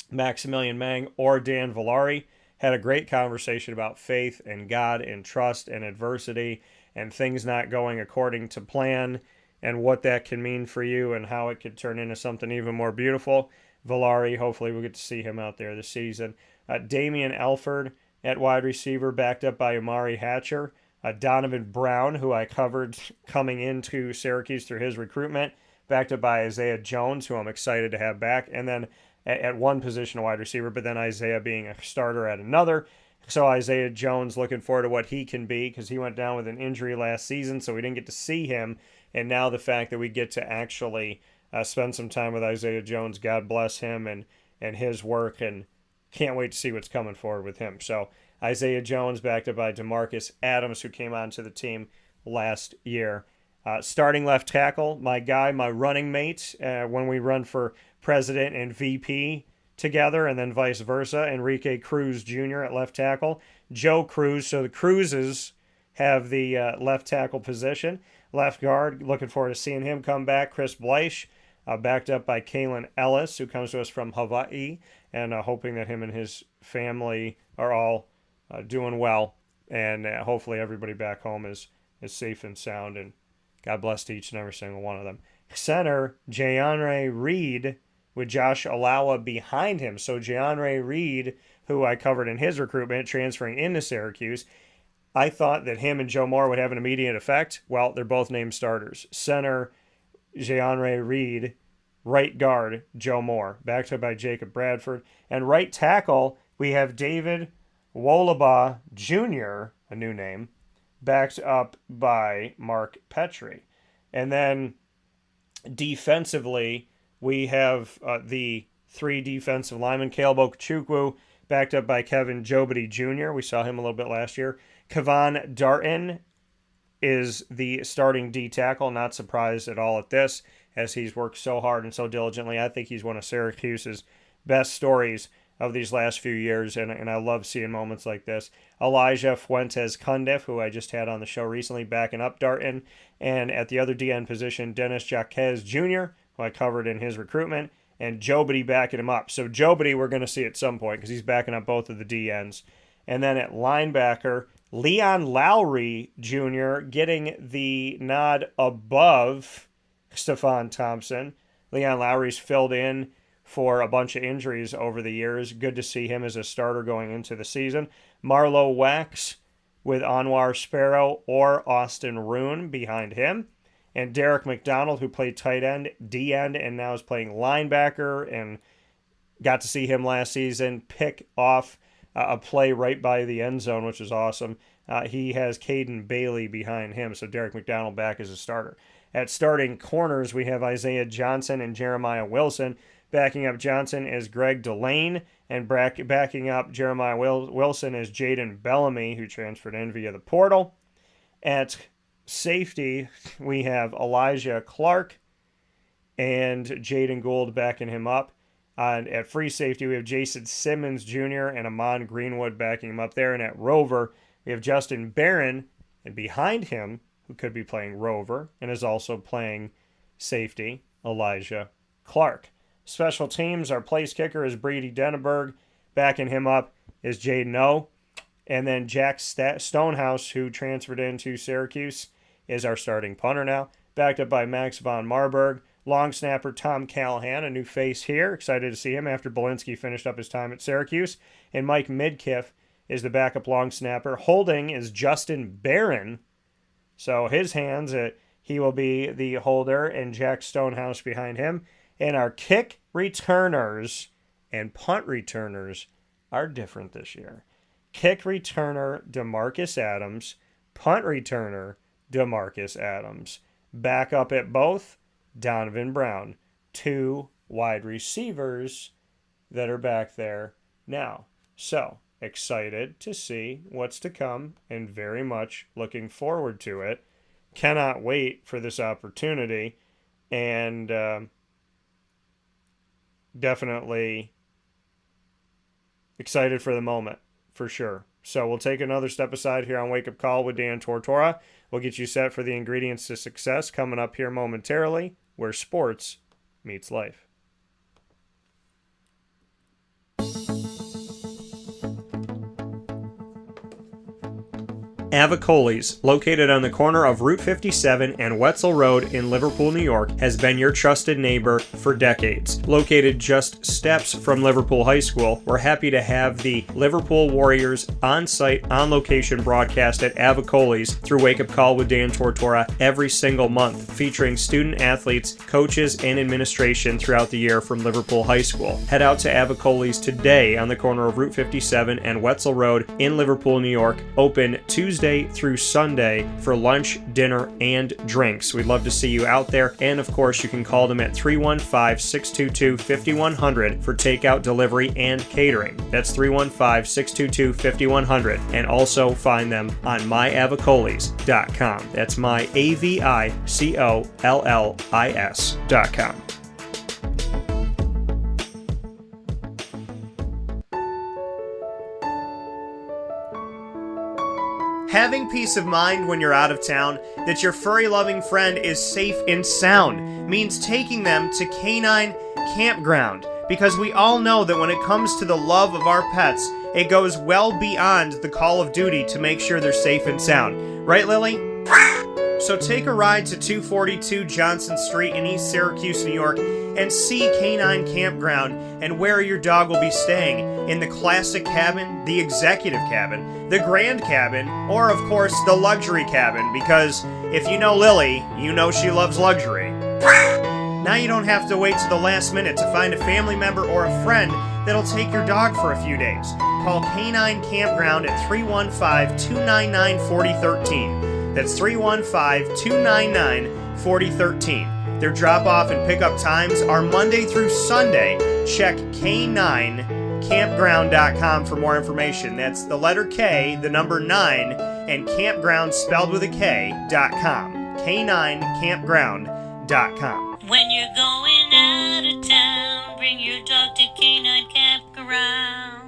Maximilian Mang, or Dan Villari. Had a great conversation about faith and God and trust and adversity and things not going according to plan and what that can mean for you and how it could turn into something even more beautiful. Villari, hopefully we'll get to see him out there this season. Damian Elford at wide receiver, backed up by Amari Hatcher. Donovan Brown, who I covered coming into Syracuse through his recruitment, backed up by Isaiah Jones, who I'm excited to have back. And then at one position, a wide receiver, but then Isaiah being a starter at another. So Isaiah Jones, looking forward to what he can be, because he went down with an injury last season, so we didn't get to see him. And now the fact that we get to actually spend some time with Isaiah Jones, God bless him and his work, and can't wait to see what's coming forward with him. So Isaiah Jones backed up by DeMarcus Adams, who came onto the team last year. Starting left tackle, my guy, my running mate, when we run for president and VP together, and then vice versa, Enrique Cruz Jr. at left tackle. Joe Cruz, so the Cruzes have the left tackle position. Left guard, looking forward to seeing him come back. Chris Bleich, backed up by Kalen Ellis, who comes to us from Hawaii, and hoping that him and his family are all doing well, and hopefully everybody back home is safe and sound, and God bless to each and every single one of them. Center, Jayanre Reed with Josh Alawa behind him. So Jayanre Reed, who I covered in his recruitment, transferring into Syracuse, I thought that him and Joe Moore would have an immediate effect. Well, they're both named starters. Center, Jayanre Reed. Right guard, Joe Moore, backed up by Jacob Bradford. And right tackle, we have David Wolaba Jr., a new name, backed up by Mark Petrie. And then defensively, we have the three defensive linemen. Caleb Okechukwu, backed up by Kevin Jobity Jr. We saw him a little bit last year. Kavan Darton is the starting D tackle. Not surprised at all at this, as he's worked so hard and so diligently. I think he's one of Syracuse's best stories of these last few years, and I love seeing moments like this. Elijah Fuentes Cundiff, who I just had on the show recently, backing up Darton. And at the other DN position, Dennis Jaquez Jr., who I covered in his recruitment, and Jobity backing him up. So Jobity we're going to see at some point, because he's backing up both of the DNs. And then at linebacker, Leon Lowry Jr. getting the nod above Stephon Thompson. Leon Lowry's filled in for a bunch of injuries over the years. Good to see him as a starter going into the season. Marlo Wax with Anwar Sparrow or Austin Roon behind him. And Derek McDonald, who played tight end, D-end, and now is playing linebacker, and got to see him last season pick off a play right by the end zone, which is awesome. He has Caden Bailey behind him, so Derek McDonald back as a starter. At starting corners, we have Isaiah Johnson and Jeremiah Wilson. Backing up Johnson is Greg Delane, and backing up Jeremiah Wilson is Jaden Bellamy, who transferred in via the portal. At safety, we have Elijah Clark and Jaden Gould backing him up. At free safety, we have Jason Simmons Jr. and Amon Greenwood backing him up there. And at Rover, we have Justin Barron, and behind him, who could be playing Rover and is also playing safety, Elijah Clark. Special teams, our place kicker is Brady Denneberg. Backing him up is Jaden O. And then Jack Stonehouse, who transferred into Syracuse, is our starting punter now. Backed up by Max von Marburg. Long snapper Tom Callahan, a new face here. Excited to see him after Belinsky finished up his time at Syracuse. And Mike Midkiff is the backup long snapper. Holding is Justin Barron. So his hands, he will be the holder, and Jack Stonehouse behind him. And our kick returners and punt returners are different this year. Kick returner, DeMarcus Adams. Punt returner, DeMarcus Adams. Backup at both, Donovan Brown. 2 wide receivers that are back there now. So, excited to see what's to come and very much looking forward to it. Cannot wait for this opportunity, and definitely excited for the moment, for sure. So we'll take another step aside here on Wake Up Call with Dan Tortora. We'll get you set for the ingredients to success coming up here momentarily, where sports meets life. Avicolli's, located on the corner of Route 57 and Wetzel Road in Liverpool, New York, has been your trusted neighbor for decades. Located just steps from Liverpool High School, we're happy to have the Liverpool Warriors on-site, on-location broadcast at Avicolli's through Wake Up Call with Dan Tortora every single month, featuring student athletes, coaches, and administration throughout the year from Liverpool High School. Head out to Avicolli's today on the corner of Route 57 and Wetzel Road in Liverpool, New York, open Tuesday through Sunday for lunch, dinner, and drinks. We'd love to see you out there, and of course you can call them at 315-622-5100 for takeout, delivery, and catering. That's 315-622-5100, and also find them on myavicollis.com. That's myavicollis.com. Having peace of mind when you're out of town that your furry-loving friend is safe and sound means taking them to Canine Campground, because we all know that when it comes to the love of our pets, it goes well beyond the call of duty to make sure they're safe and sound. Right, Lily? So take a ride to 242 Johnson Street in East Syracuse, New York, and see Canine Campground and where your dog will be staying, in the classic cabin, the executive cabin, the grand cabin, or of course the luxury cabin, because if you know Lily, you know she loves luxury. Now you don't have to wait to the last minute to find a family member or a friend that'll take your dog for a few days. Call Canine Campground at 315-299-4013. That's 315-299-4013. Their drop-off and pickup times are Monday through Sunday. Check K9campground.com for more information. That's the letter K, the number 9, and campground spelled with a K.com. K9campground.com. When you're going out of town, bring your dog to Canine Campground.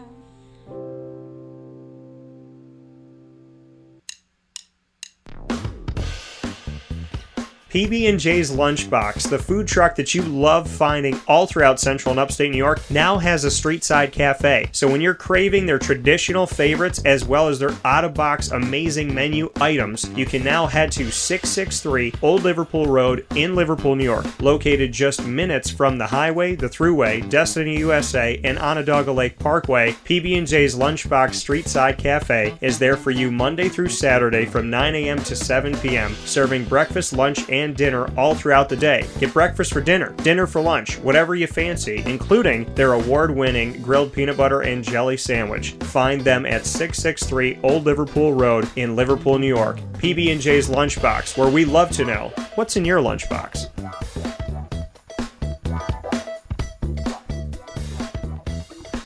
PB&J's Lunchbox, the food truck that you love finding all throughout central and upstate New York, now has a street-side cafe. So when you're craving their traditional favorites as well as their out-of-box amazing menu items, you can now head to 663 Old Liverpool Road in Liverpool, New York. Located just minutes from the highway, the Thruway, Destiny USA, and Onondaga Lake Parkway, PB&J's Lunchbox Street-Side Cafe is there for you Monday through Saturday from 9 a.m. to 7 p.m., serving breakfast, lunch, and dinner all throughout the day. Get breakfast for dinner, dinner for lunch, whatever you fancy, including their award-winning grilled peanut butter and jelly sandwich. Find them at 663 Old Liverpool Road in Liverpool, New York. PB&J's Lunchbox, where we love to know what's in your lunchbox.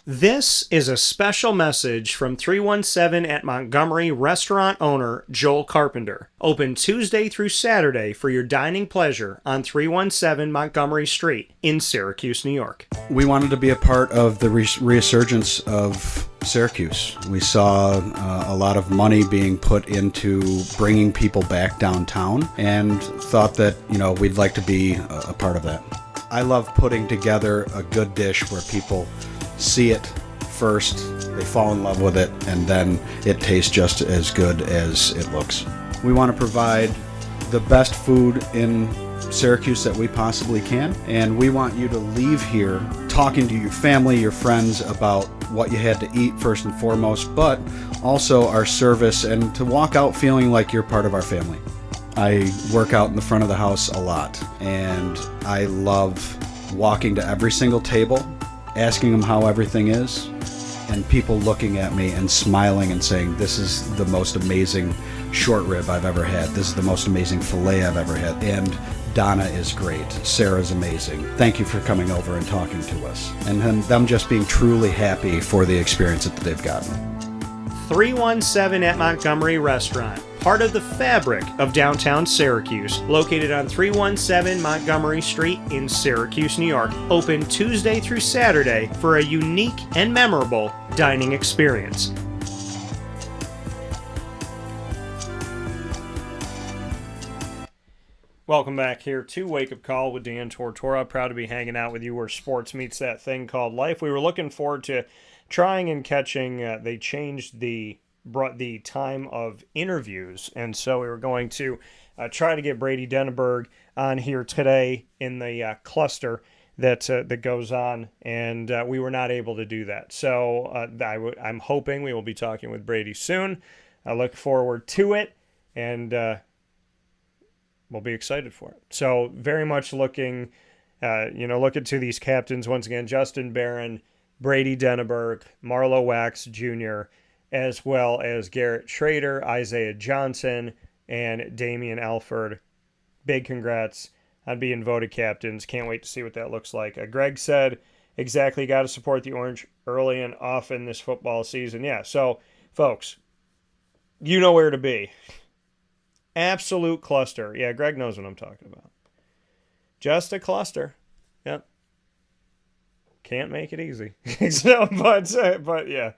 This is a special message from 317 at Montgomery restaurant owner Joel Carpenter. Open Tuesday through Saturday for your dining pleasure on 317 Montgomery Street in Syracuse, New York. We wanted to be a part of the resurgence of Syracuse. We saw a lot of money being put into bringing people back downtown and thought that, we'd like to be a part of that. I love putting together a good dish where people see it first, they fall in love with it, and then it tastes just as good as it looks. We want to provide the best food in Syracuse that we possibly can, and we want you to leave here talking to your family, your friends about what you had to eat first and foremost, but also our service, and to walk out feeling like you're part of our family. I work out in the front of the house a lot, and I love walking to every single table, asking them how everything is, and people looking at me and smiling and saying, this is the most amazing short rib I've ever had. This is the most amazing filet I've ever had. And Donna is great. Sarah's amazing. Thank you for coming over and talking to us. And then them just being truly happy for the experience that they've gotten. 317 at Montgomery Restaurant, part of the fabric of downtown Syracuse, located on 317 Montgomery Street in Syracuse, New York. Open Tuesday through Saturday for a unique and memorable dining experience. Welcome back here to Wake Up Call with Dan Tortora. Proud to be hanging out with you where sports meets that thing called life. We were looking forward to trying and catching. They changed brought the time of interviews, and so we were going to try to get Brady Denneberg on here today in the cluster that goes on, and we were not able to do that. So I'm hoping we will be talking with Brady soon. I look forward to it, and we'll be excited for it. So very much looking to these captains once again: Justin Barron, Brady Denneberg, Marlo Wax Jr., as well as Garrett Schrader, Isaiah Johnson, and Damian Alford. Big congrats on being voted captains. Can't wait to see what that looks like. Greg said, exactly, got to support the Orange early and often this football season. Yeah, so, folks, you know where to be. Absolute cluster. Yeah, Greg knows what I'm talking about. Just a cluster. Yep. Can't make it easy. So, but yeah.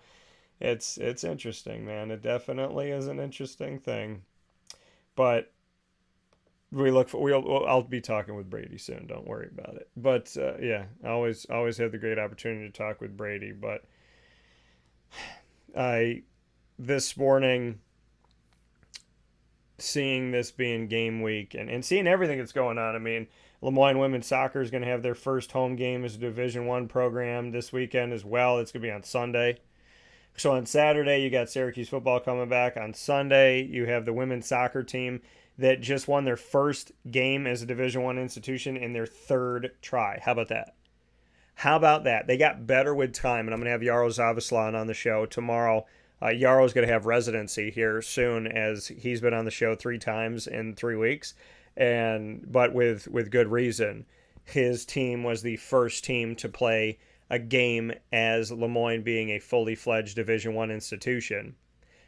It's interesting, man. It definitely is an interesting thing. But I'll be talking with Brady soon. Don't worry about it. But yeah, I always have the great opportunity to talk with Brady. But this morning, seeing this being game week and seeing everything that's going on. I mean, Lemoyne women's soccer is going to have their first home game as a Division I program this weekend as well. It's going to be on Sunday. So on Saturday, you got Syracuse football coming back. On Sunday, you have the women's soccer team that just won their first game as a Division I institution in their third try. How about that? How about that? They got better with time, and I'm going to have Yaro Zavaslan on the show tomorrow. Yaro's going to have residency here soon, as he's been on the show 3 times in 3 weeks, but with good reason. His team was the first team to play a game as Lemoyne being a fully fledged Division I institution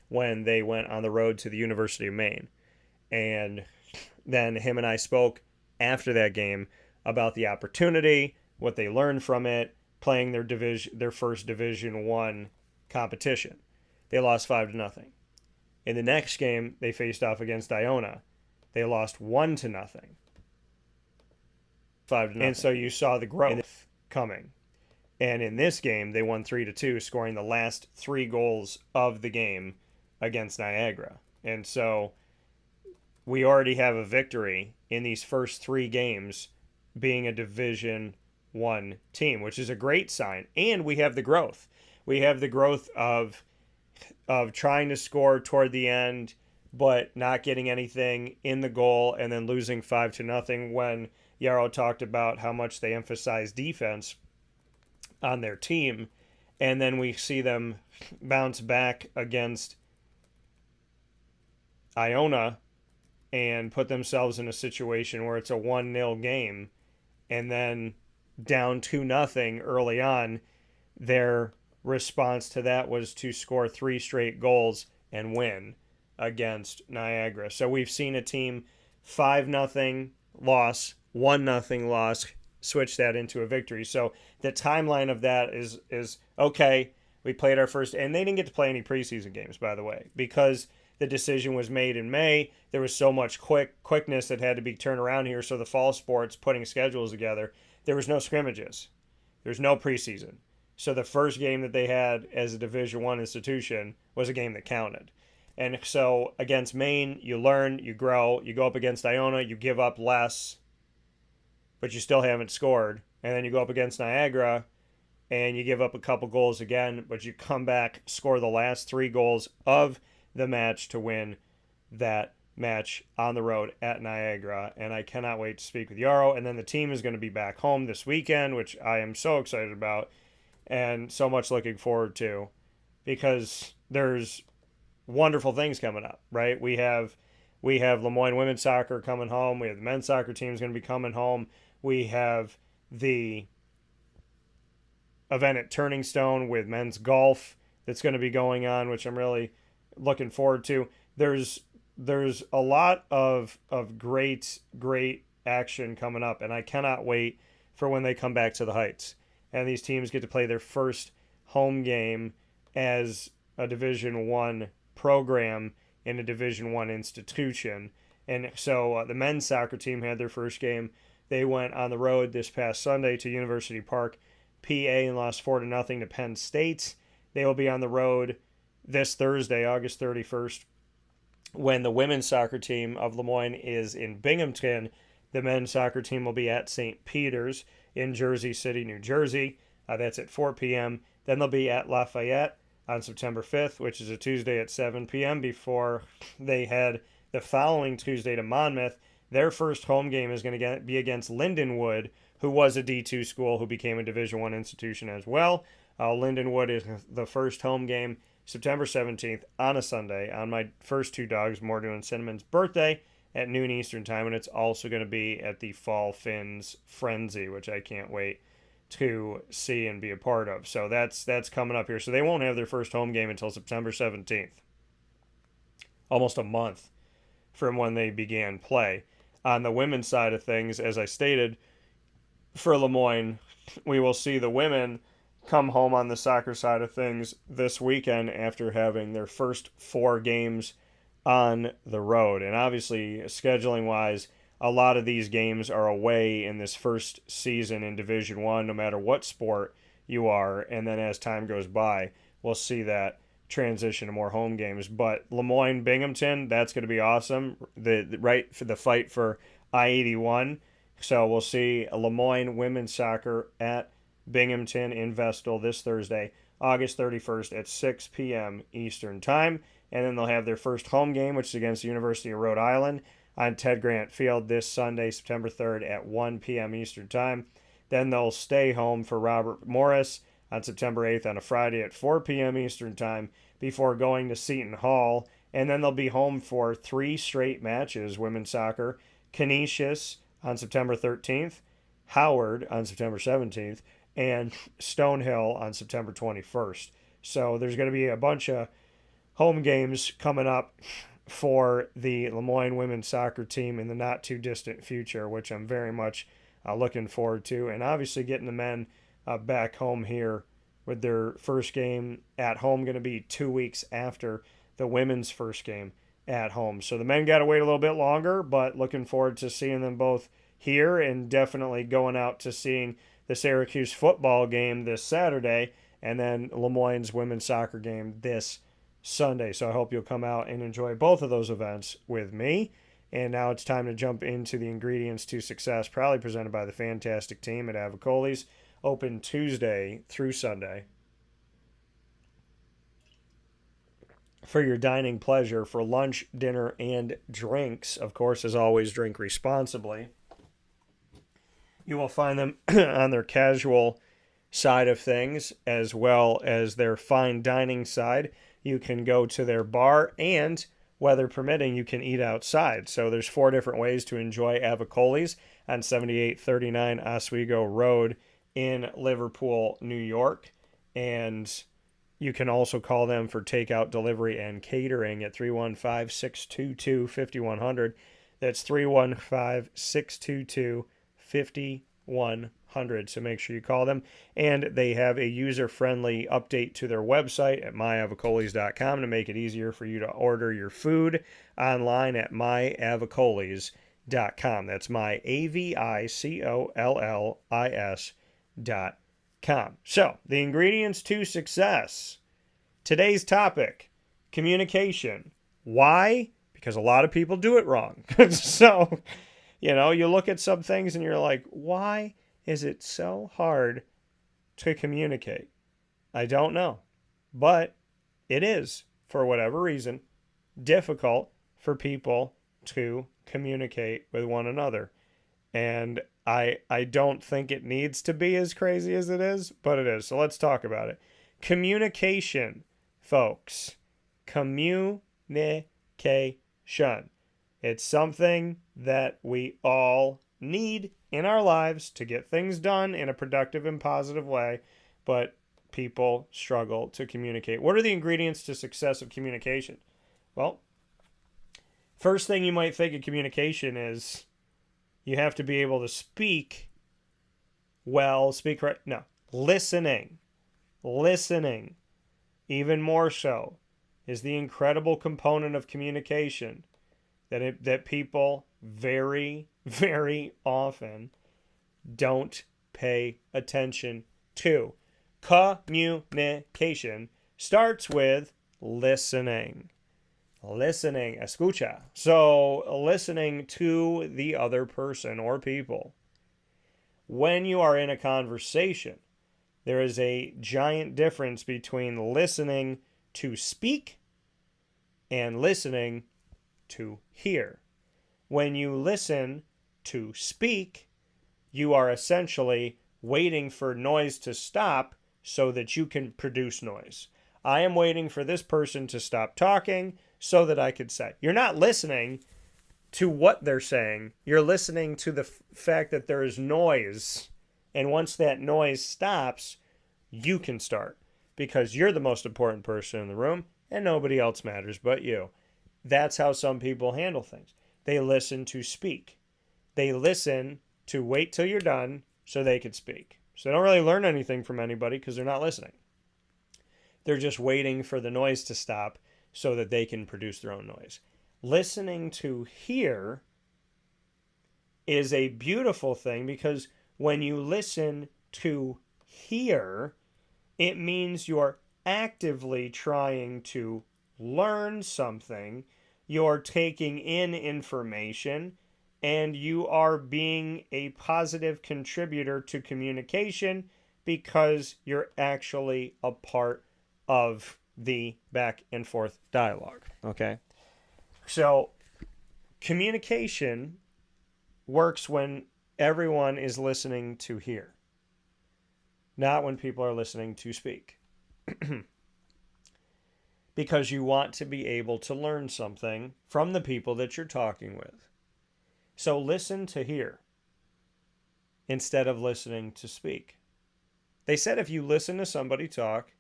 when they went on the road to the University of Maine. And then him and I spoke after that game about the opportunity, what they learned from it, playing their first Division I competition. They lost 5-0. In the next game, they faced off against Iona. They lost 1-0. 5-0. And so you saw the growth coming. And in this game, they won 3-2, scoring the last 3 goals of the game against Niagara. And so we already have a victory in these first 3 games being a Division I team, which is a great sign. And we have the growth. We have the growth of trying to score toward the end, but not getting anything in the goal, and then losing 5-0 when Yarrow talked about how much they emphasize defense on their team. And then we see them bounce back against Iona and put themselves in a situation where it's a 1-0 game, and then down 2-0 early on, they're response to that was to score 3 straight goals and win against Niagara. So we've seen a team 5-0 loss, 1-0 loss, switch that into a victory. So the timeline of that is okay. We played our first, and they didn't get to play any preseason games, by the way, because the decision was made in May. There was so much quickness that had to be turned around here. So the fall sports putting schedules together, there was no scrimmages. There's no preseason. So the first game that they had as a Division I institution was a game that counted. And so against Maine, you learn, you grow, you go up against Iona, you give up less, but you still haven't scored. And then you go up against Niagara, and you give up a couple goals again, but you come back, score the last 3 goals of the match to win that match on the road at Niagara. And I cannot wait to speak with Yarrow. And then the team is going to be back home this weekend, which I am so excited about and so much looking forward to, because there's wonderful things coming up, right? We have Lemoyne women's soccer coming home. We have the men's soccer team is going to be coming home. We have the event at Turning Stone with men's golf that's going to be going on, which I'm really looking forward to. There's a lot of great action coming up, and I cannot wait for when they come back to the Heights and these teams get to play their first home game as a Division I program in a Division I institution. And so the men's soccer team had their first game. They went on the road this past Sunday to University Park, PA, and lost 4-0 to Penn State. They will be on the road this Thursday, August 31st, when the women's soccer team of Lemoyne is in Binghamton. The men's soccer team will be at St. Peter's in Jersey City, New Jersey. That's at 4 p.m. Then they'll be at Lafayette on September 5th, which is a Tuesday at 7 p.m. before they head the following Tuesday to Monmouth. Their first home game is going to be against Lindenwood, who was a D2 school who became a Division I institution as well. Lindenwood is the first home game, September 17th on a Sunday, on my first 2 dogs, Morgan and Cinnamon's birthday, at noon Eastern time, and it's also going to be at the Fall Fins Frenzy, which I can't wait to see and be a part of. So that's coming up here. So they won't have their first home game until September 17th, almost a month from when they began play. On the women's side of things, as I stated, for Lemoyne, we will see the women come home on the soccer side of things this weekend after having their first 4 games on the road. And obviously, scheduling-wise, a lot of these games are away in this first season in Division I, no matter what sport you are. And then as time goes by, we'll see that transition to more home games. But Lemoyne, Binghamton, that's going to be awesome. Right for the fight for I-81. So we'll see Lemoyne women's soccer at Binghamton in Vestal this Thursday, August 31st at 6 p.m. Eastern Time. And then they'll have their first home game, which is against the University of Rhode Island on Ted Grant Field this Sunday, September 3rd at 1 p.m. Eastern Time. Then they'll stay home for Robert Morris on September 8th on a Friday at 4 p.m. Eastern Time before going to Seton Hall. And then they'll be home for 3 straight matches, women's soccer, Canisius on September 13th, Howard on September 17th, and Stonehill on September 21st. So there's going to be a bunch of home games coming up for the Lemoyne women's soccer team in the not too distant future, which I'm very much looking forward to. And obviously getting the men back home here with their first game at home, going to be 2 weeks after the women's first game at home. So the men got to wait a little bit longer, but looking forward to seeing them both here and definitely going out to seeing the Syracuse football game this Saturday and then Lemoyne's women's soccer game this Sunday. So I hope you'll come out and enjoy both of those events with me. And now it's time to jump into the ingredients to success, proudly presented by the fantastic team at Avicolli's, open Tuesday through Sunday. For your dining pleasure, for lunch, dinner, and drinks. Of course, as always, drink responsibly. You will find them on their casual side of things as well as their fine dining side. You can go to their bar and, weather permitting, you can eat outside. So there's 4 different ways to enjoy Avicolli's on 7839 Oswego Road in Liverpool, New York. And You can also call them for takeout, delivery, and catering at 315-622-5100. That's 315-622-5100. So make sure you call them. And they have a user-friendly update to their website at myavicollis.com to make it easier for you to order your food online at myavicollis.com. That's myavicollis.com. So, the ingredients to success. Today's topic, communication. Why? Because a lot of people do it wrong. So, you look at some things and you're like, why is it so hard to communicate? I don't know. But it is, for whatever reason, difficult for people to communicate with one another. And I don't think it needs to be as crazy as it is, but it is. So let's talk about it. Communication, folks. Communication. It's something that we all need in our lives to get things done in a productive and positive way, but people struggle to communicate. What are the ingredients to success of communication? Well, first thing you might think of communication is you have to be able to speak well, speak right. No, listening. Listening, even more so, is the incredible component of communication that people very, very often don't pay attention to. Communication starts with listening. Listening, escucha. So, listening to the other person or people. When you are in a conversation, there is a giant difference between listening to speak and listening to hear. When you listen to speak, you are essentially waiting for noise to stop so that you can produce noise. I am waiting for this person to stop talking so that I could say. You're not listening to what they're saying. You're listening to the fact that there is noise. And once that noise stops, you can start. Because you're the most important person in the room and nobody else matters but you. That's how some people handle things. They listen to speak. They listen to wait till you're done so they can speak. So they don't really learn anything from anybody because they're not listening. They're just waiting for the noise to stop so that they can produce their own noise. Listening to hear is a beautiful thing because when you listen to hear, it means you're actively trying to learn something, you're taking in information, and you are being a positive contributor to communication because you're actually a part of the back and forth dialogue. Okay? So, communication works when everyone is listening to hear, not when people are listening to speak. Because you want to be able to learn something from the people that you're talking with. So listen to hear instead of listening to speak. They said if you listen to somebody talk,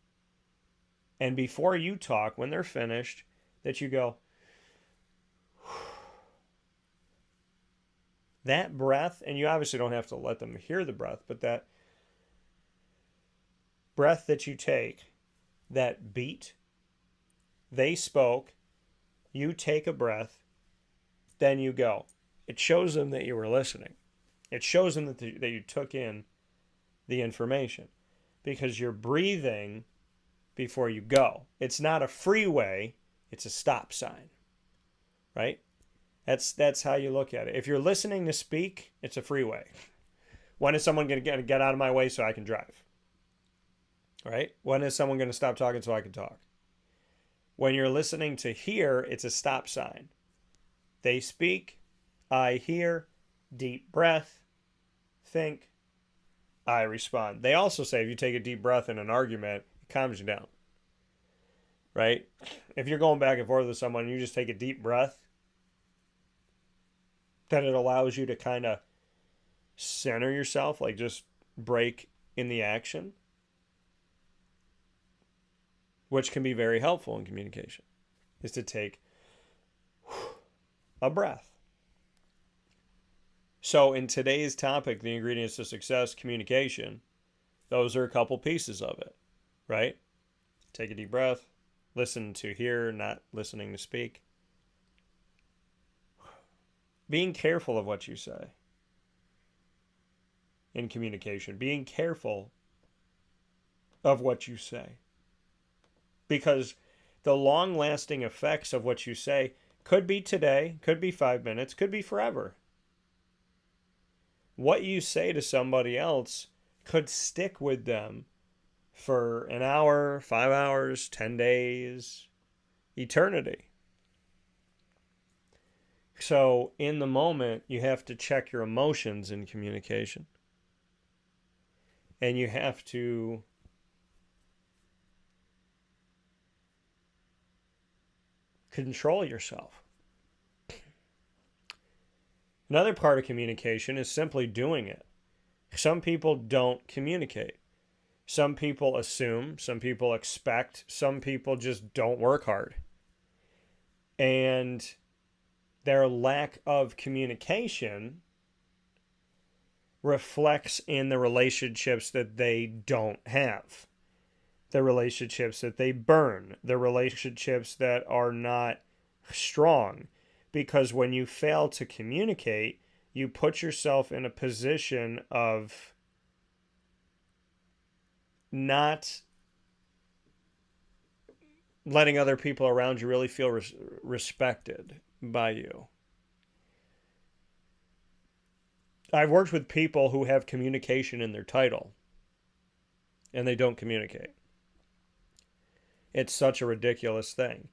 and before you talk, when they're finished, that you go, that breath, and you obviously don't have to let them hear the breath, but that breath that you take, that beat, they spoke, you take a breath, then you go. It shows them that you were listening. It shows them that you took in the information because you're breathing before you go. It's not a freeway, it's a stop sign, right? That's how you look at it. If you're listening to speak, it's a freeway. When is someone going to get out of my way so I can drive? Right? When is someone going to stop talking so I can talk? When you're listening to hear, it's a stop sign. They speak, I hear, deep breath, think, I respond. They also say if you take a deep breath in an argument, it calms you down. Right? If you're going back and forth with someone and you just take a deep breath, then it allows you to kind of center yourself, like just break in the action. which can be very helpful in communication, is to take a breath. So in today's topic, the ingredients to success, communication, those are a couple pieces of it, right? Take a deep breath, listen to hear, not listening to speak. Being careful of what you say in communication, being careful of what you say. Because the long-lasting effects of what you say could be today, could be 5 minutes, could be forever. What you say to somebody else could stick with them for an hour, 5 hours, 10 days, eternity. So in the moment, you have to check your emotions in communication. And you have to control yourself. Another part of communication is simply doing it. Some people don't communicate. Some people assume, some people expect, some people just don't work hard. And their lack of communication reflects in the relationships that they don't have, the relationships that they burn, the relationships that are not strong. Because when you fail to communicate, you put yourself in a position of not letting other people around you really feel respected by you. I've worked with people who have communication in their title, and they don't communicate. It's such a ridiculous thing.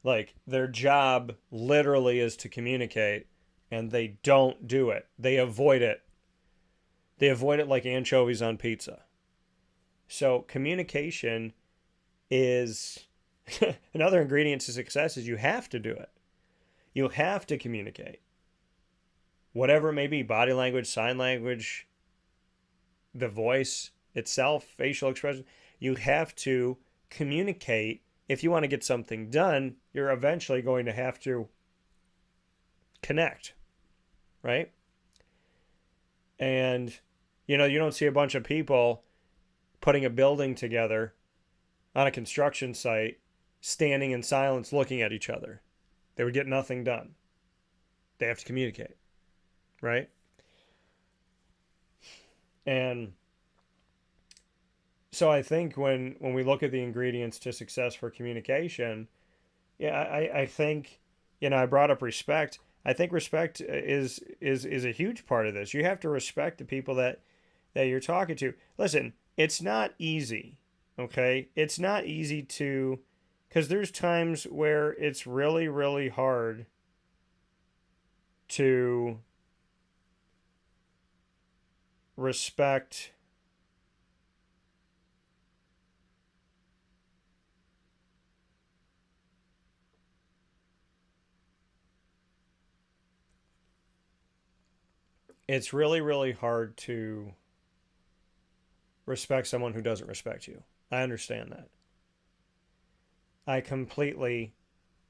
Like, their job literally is to communicate, and they don't do it. They avoid it. They avoid it like anchovies on pizza. So communication is another ingredient to success is you have to do it. You have to communicate. Whatever it may be, body language, sign language, the voice itself, facial expression, you have to communicate. If you want to get something done, you're eventually going to have to connect, right? And, you don't see a bunch of people putting a building together on a construction site, standing in silence, looking at each other. They would get nothing done. They have to communicate, right? And so I think when we look at the ingredients to success for communication, I think, I brought up respect. I think respect is a huge part of this. You have to respect the people that you're talking to. Listen, it's not easy, okay? It's not easy because there's times where it's really, really hard to respect it's really, really hard to respect someone who doesn't respect you. I understand that. I completely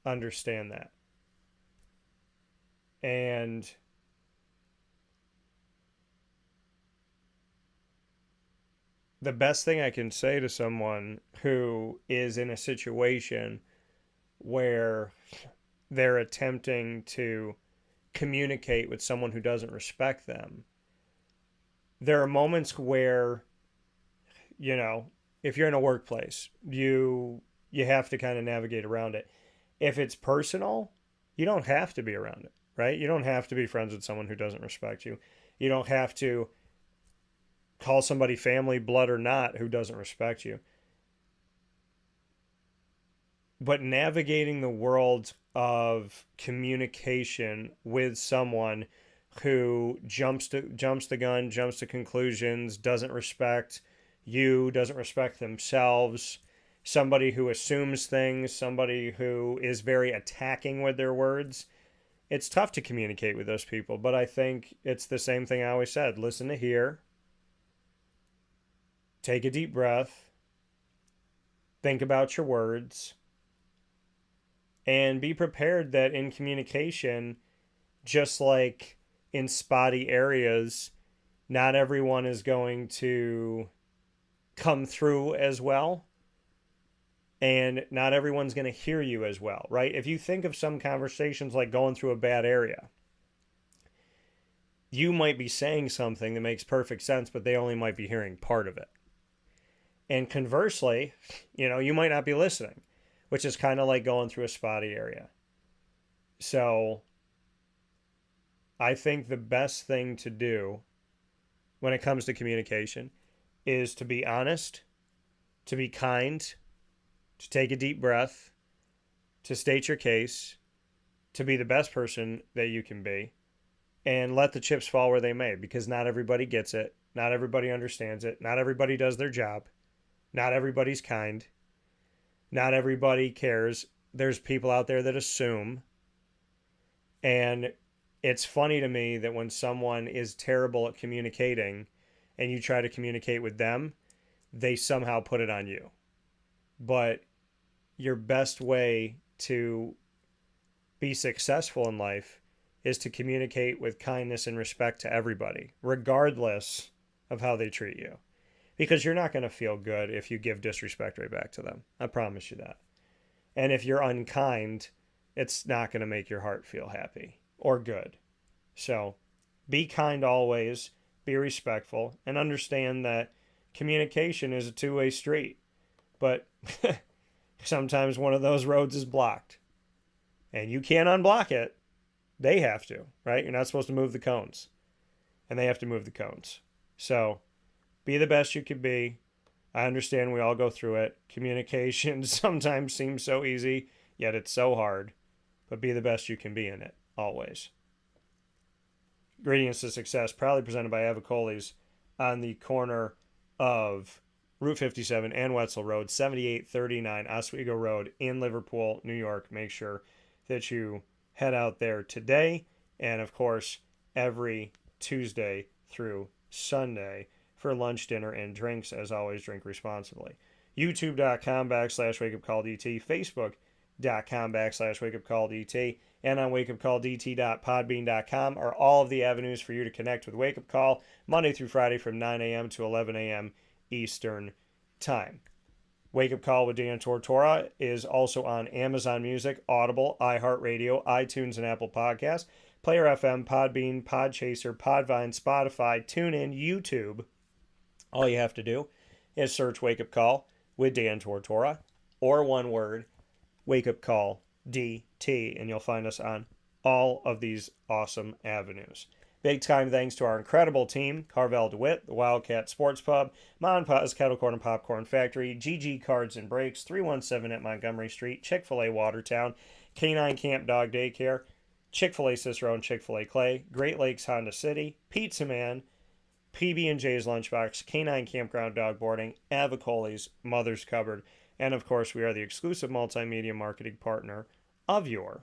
understand that. And the best thing I can say to someone who is in a situation where they're attempting to communicate with someone who doesn't respect them, there are moments where, if you're in a workplace, you have to kind of navigate around it. If it's personal, you don't have to be around it, right? You don't have to be friends with someone who doesn't respect you. You don't have to call somebody family, blood or not, who doesn't respect you. But navigating the world of communication with someone who jumps the gun, jumps to conclusions, doesn't respect you, doesn't respect themselves, somebody who assumes things, somebody who is very attacking with their words, it's tough to communicate with those people. But I think it's the same thing I always said. Listen to hear. Take a deep breath. think about your words, and be prepared that in communication, just like in spotty areas, not everyone is going to come through as well, and not everyone's going to hear you as well, right? If you think of some conversations like going through a bad area, you might be saying something that makes perfect sense, but they only might be hearing part of it. And conversely, you might not be listening, which is kind of like going through a spotty area. So I think the best thing to do when it comes to communication is to be honest, to be kind, to take a deep breath, to state your case, to be the best person that you can be, and let the chips fall where they may, because not everybody gets it. Not everybody understands it. Not everybody does their job. Not everybody's kind. Not everybody cares. There's people out there that assume. And it's funny to me that when someone is terrible at communicating and you try to communicate with them, they somehow put it on you. But your best way to be successful in life is to communicate with kindness and respect to everybody, regardless of how they treat you. Because you're not going to feel good if you give disrespect right back to them. I promise you that. And if you're unkind, it's not going to make your heart feel happy or good. So be kind always, be respectful, and understand that communication is a two-way street. But sometimes one of those roads is blocked. And you can't unblock it. They have to, right? You're not supposed to move the cones. And they have to move the cones. So be the best you can be. I understand we all go through it. Communication sometimes seems so easy, yet it's so hard. But be the best you can be in it, always. Ingredients to Success, proudly presented by Avicolli's on the corner of Route 57 and Wetzel Road, 7839 Oswego Road in Liverpool, New York. Make sure that you head out there today, and of course every Tuesday through Sunday for lunch, dinner, and drinks. As always, drink responsibly. YouTube.com/WakeUpCallDT, Facebook.com/WakeUpCallDT, and on WakeUpCallDT.podbean.com are all of the avenues for you to connect with Wake Up Call Monday through Friday from 9 a.m. to 11 a.m. Eastern Time. Wake Up Call with Dan Tortora is also on Amazon Music, Audible, iHeartRadio, iTunes, and Apple Podcasts, Player FM, Podbean, Podchaser, Podvine, Spotify, TuneIn, YouTube. All you have to do is search Wake Up Call with Dan Tortora, or one word, Wake Up Call DT, and you'll find us on all of these awesome avenues. Big time thanks to our incredible team, Carvel DeWitt, the Wildcat Sports Pub, Mon Pa's Kettle Corn and Popcorn Factory, GG Cards and Breaks, 317 at Montgomery Street, Chick-fil-A Watertown, Canine Camp Dog Daycare, Chick-fil-A Cicero and Chick-fil-A Clay, Great Lakes Honda City, Pizza Man, PB&J's Lunchbox, Canine Campground Dog Boarding, Avicolli's Mother's Cupboard, and of course we are the exclusive multimedia marketing partner of your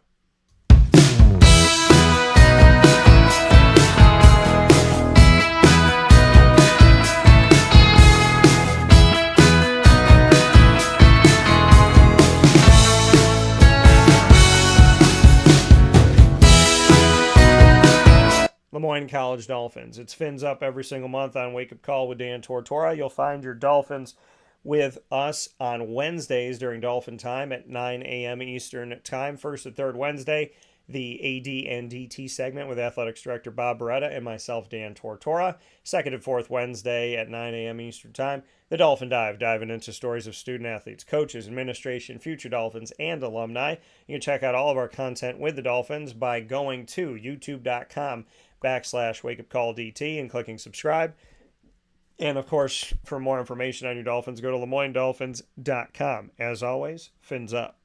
Lemoyne College Dolphins. It's Fins Up every single month on Wake Up Call with Dan Tortora. You'll find your Dolphins with us on Wednesdays during Dolphin Time at 9 a.m. Eastern Time. First and third Wednesday, the AD and DT segment with Athletics Director Bob Beretta and myself, Dan Tortora. Second and fourth Wednesday at 9 a.m. Eastern Time, the Dolphin Dive, diving into stories of student athletes, coaches, administration, future Dolphins, and alumni. You can check out all of our content with the Dolphins by going to youtube.com/WakeUpCallDT and clicking subscribe. And of course, for more information on your Dolphins, go to LeMoyneDolphins.com. As always, Fins Up.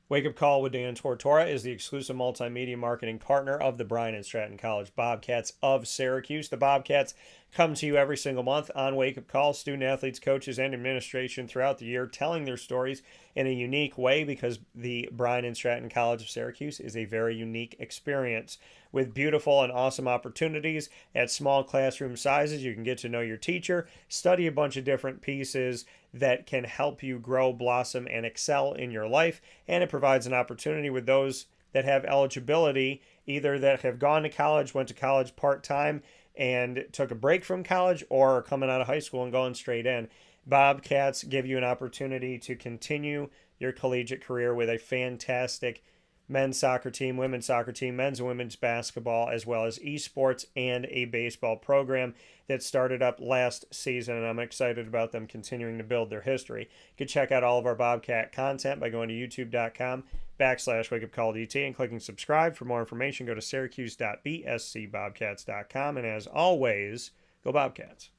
Wake Up Call with Dan Tortora is the exclusive multimedia marketing partner of the Bryan and Stratton College Bobcats of Syracuse. The Bobcats come to you every single month on Wake Up Call. Student athletes, coaches, and administration throughout the year telling their stories in a unique way, because the Bryan and Stratton College of Syracuse is a very unique experience with beautiful and awesome opportunities at small classroom sizes. You can get to know your teacher, study a bunch of different pieces that can help you grow, blossom, and excel in your life. And it provides an opportunity with those that have eligibility, either that have gone to college, went to college part-time, and took a break from college, or are coming out of high school and going straight in. Bobcats give you an opportunity to continue your collegiate career with a fantastic men's soccer team, women's soccer team, men's and women's basketball, as well as esports and a baseball program that started up last season, and I'm excited about them continuing to build their history. You can check out all of our Bobcat content by going to youtube.com/wakeupcalldt and clicking subscribe. For more information, go to syracuse.bscbobcats.com, and as always, go Bobcats.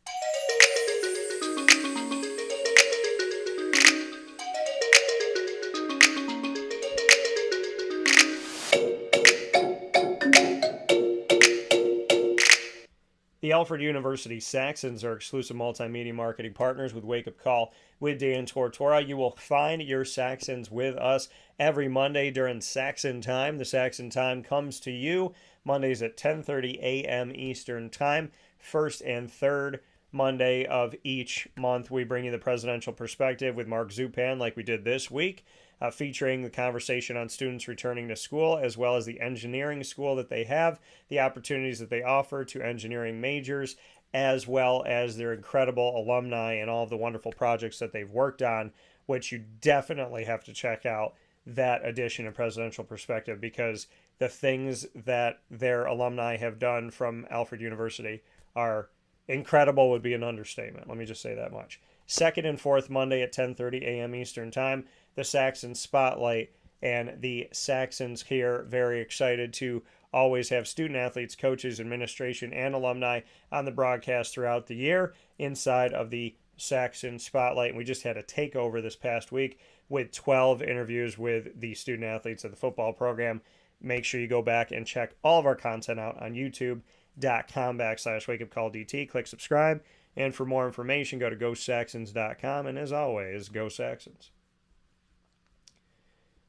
The Alfred University Saxons are exclusive multimedia marketing partners with Wake Up Call with Dan Tortora. You will find your Saxons with us every Monday during Saxon Time. The Saxon Time comes to you Mondays at 10:30 a.m. Eastern Time. First and third Monday of each month, we bring you the presidential perspective with Mark Zupan, like we did this week, featuring the conversation on students returning to school, as well as the engineering school that they have, the opportunities that they offer to engineering majors, as well as their incredible alumni and all of the wonderful projects that they've worked on, which you definitely have to check out that edition of Presidential Perspective, because the things that their alumni have done from Alfred University are incredible, would be an understatement. Let me just say that much. Second and fourth Monday at 10:30 a.m. Eastern Time, the Saxon Spotlight, and the Saxons here very excited to always have student athletes, coaches, administration, and alumni on the broadcast throughout the year inside of the Saxon Spotlight. And we just had a takeover this past week with 12 interviews with the student athletes of the football program. Make sure you go back and check all of our content out on youtube.com/wakeupcalldt. Click subscribe. And for more information, go to gosaxons.com. And as always, go Saxons.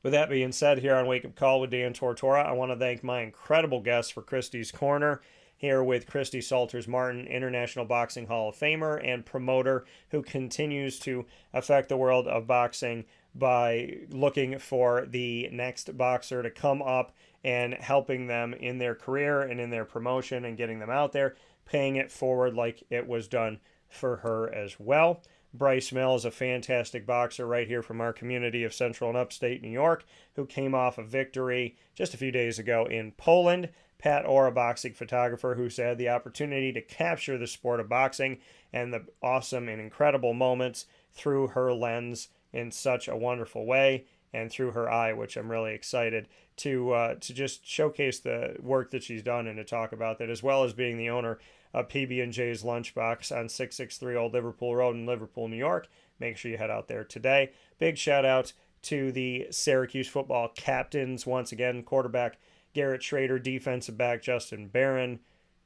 With that being said, here on Wake Up Call with Dan Tortora, I want to thank my incredible guests for Christy's Corner. Here with Christy Salters-Martin, International Boxing Hall of Famer and promoter, who continues to affect the world of boxing by looking for the next boxer to come up and helping them in their career and in their promotion and getting them out there, paying it forward like it was done for her as well. Bryce Mill is a fantastic boxer right here from our community of Central and Upstate New York, who came off a victory just a few days ago in Poland. Pat Orr, a boxing photographer who's had the opportunity to capture the sport of boxing and the awesome and incredible moments through her lens in such a wonderful way and through her eye, which I'm really excited to just showcase the work that she's done and to talk about that, as well as being the owner of PB&J's Lunchbox on 663 Old Liverpool Road in Liverpool, New York. Make sure you head out there today. Big shout out to the Syracuse football captains once again: quarterback Garrett Schrader, defensive back Justin Barron,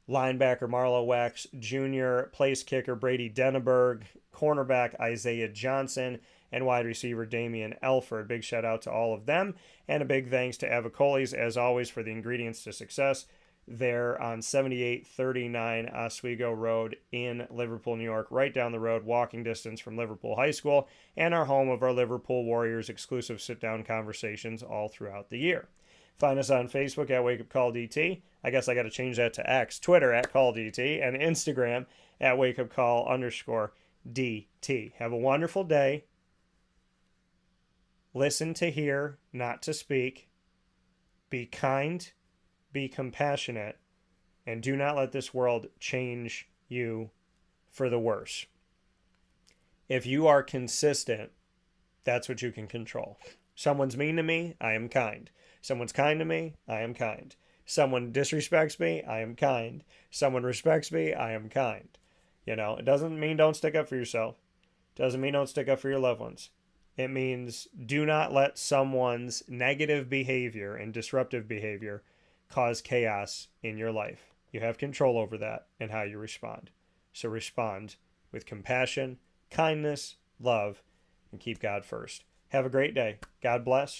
linebacker Marlo Wax Jr., place kicker Brady Denneberg, cornerback Isaiah Johnson, and wide receiver Damian Elford. Big shout out to all of them, and a big thanks to Avicolli's, as always, for the ingredients to success. They're on 7839 Oswego Road in Liverpool, New York, right down the road, walking distance from Liverpool High School, and our home of our Liverpool Warriors exclusive sit-down conversations all throughout the year. Find us on Facebook at Wake Up Call DT. I guess I got to change that to X. Twitter at Call DT, and Instagram at Wake Up Call_DT. Have a wonderful day. Listen to hear, not to speak. Be kind, be compassionate, and do not let this world change you for the worse. If you are consistent, that's what you can control. Someone's mean to me, I am kind. Someone's kind to me, I am kind. Someone disrespects me, I am kind. Someone respects me, I am kind. You know, it doesn't mean don't stick up for yourself. It doesn't mean don't stick up for your loved ones. It means do not let someone's negative behavior and disruptive behavior cause chaos in your life. You have control over that and how you respond. So respond with compassion, kindness, love, and keep God first. Have a great day. God bless.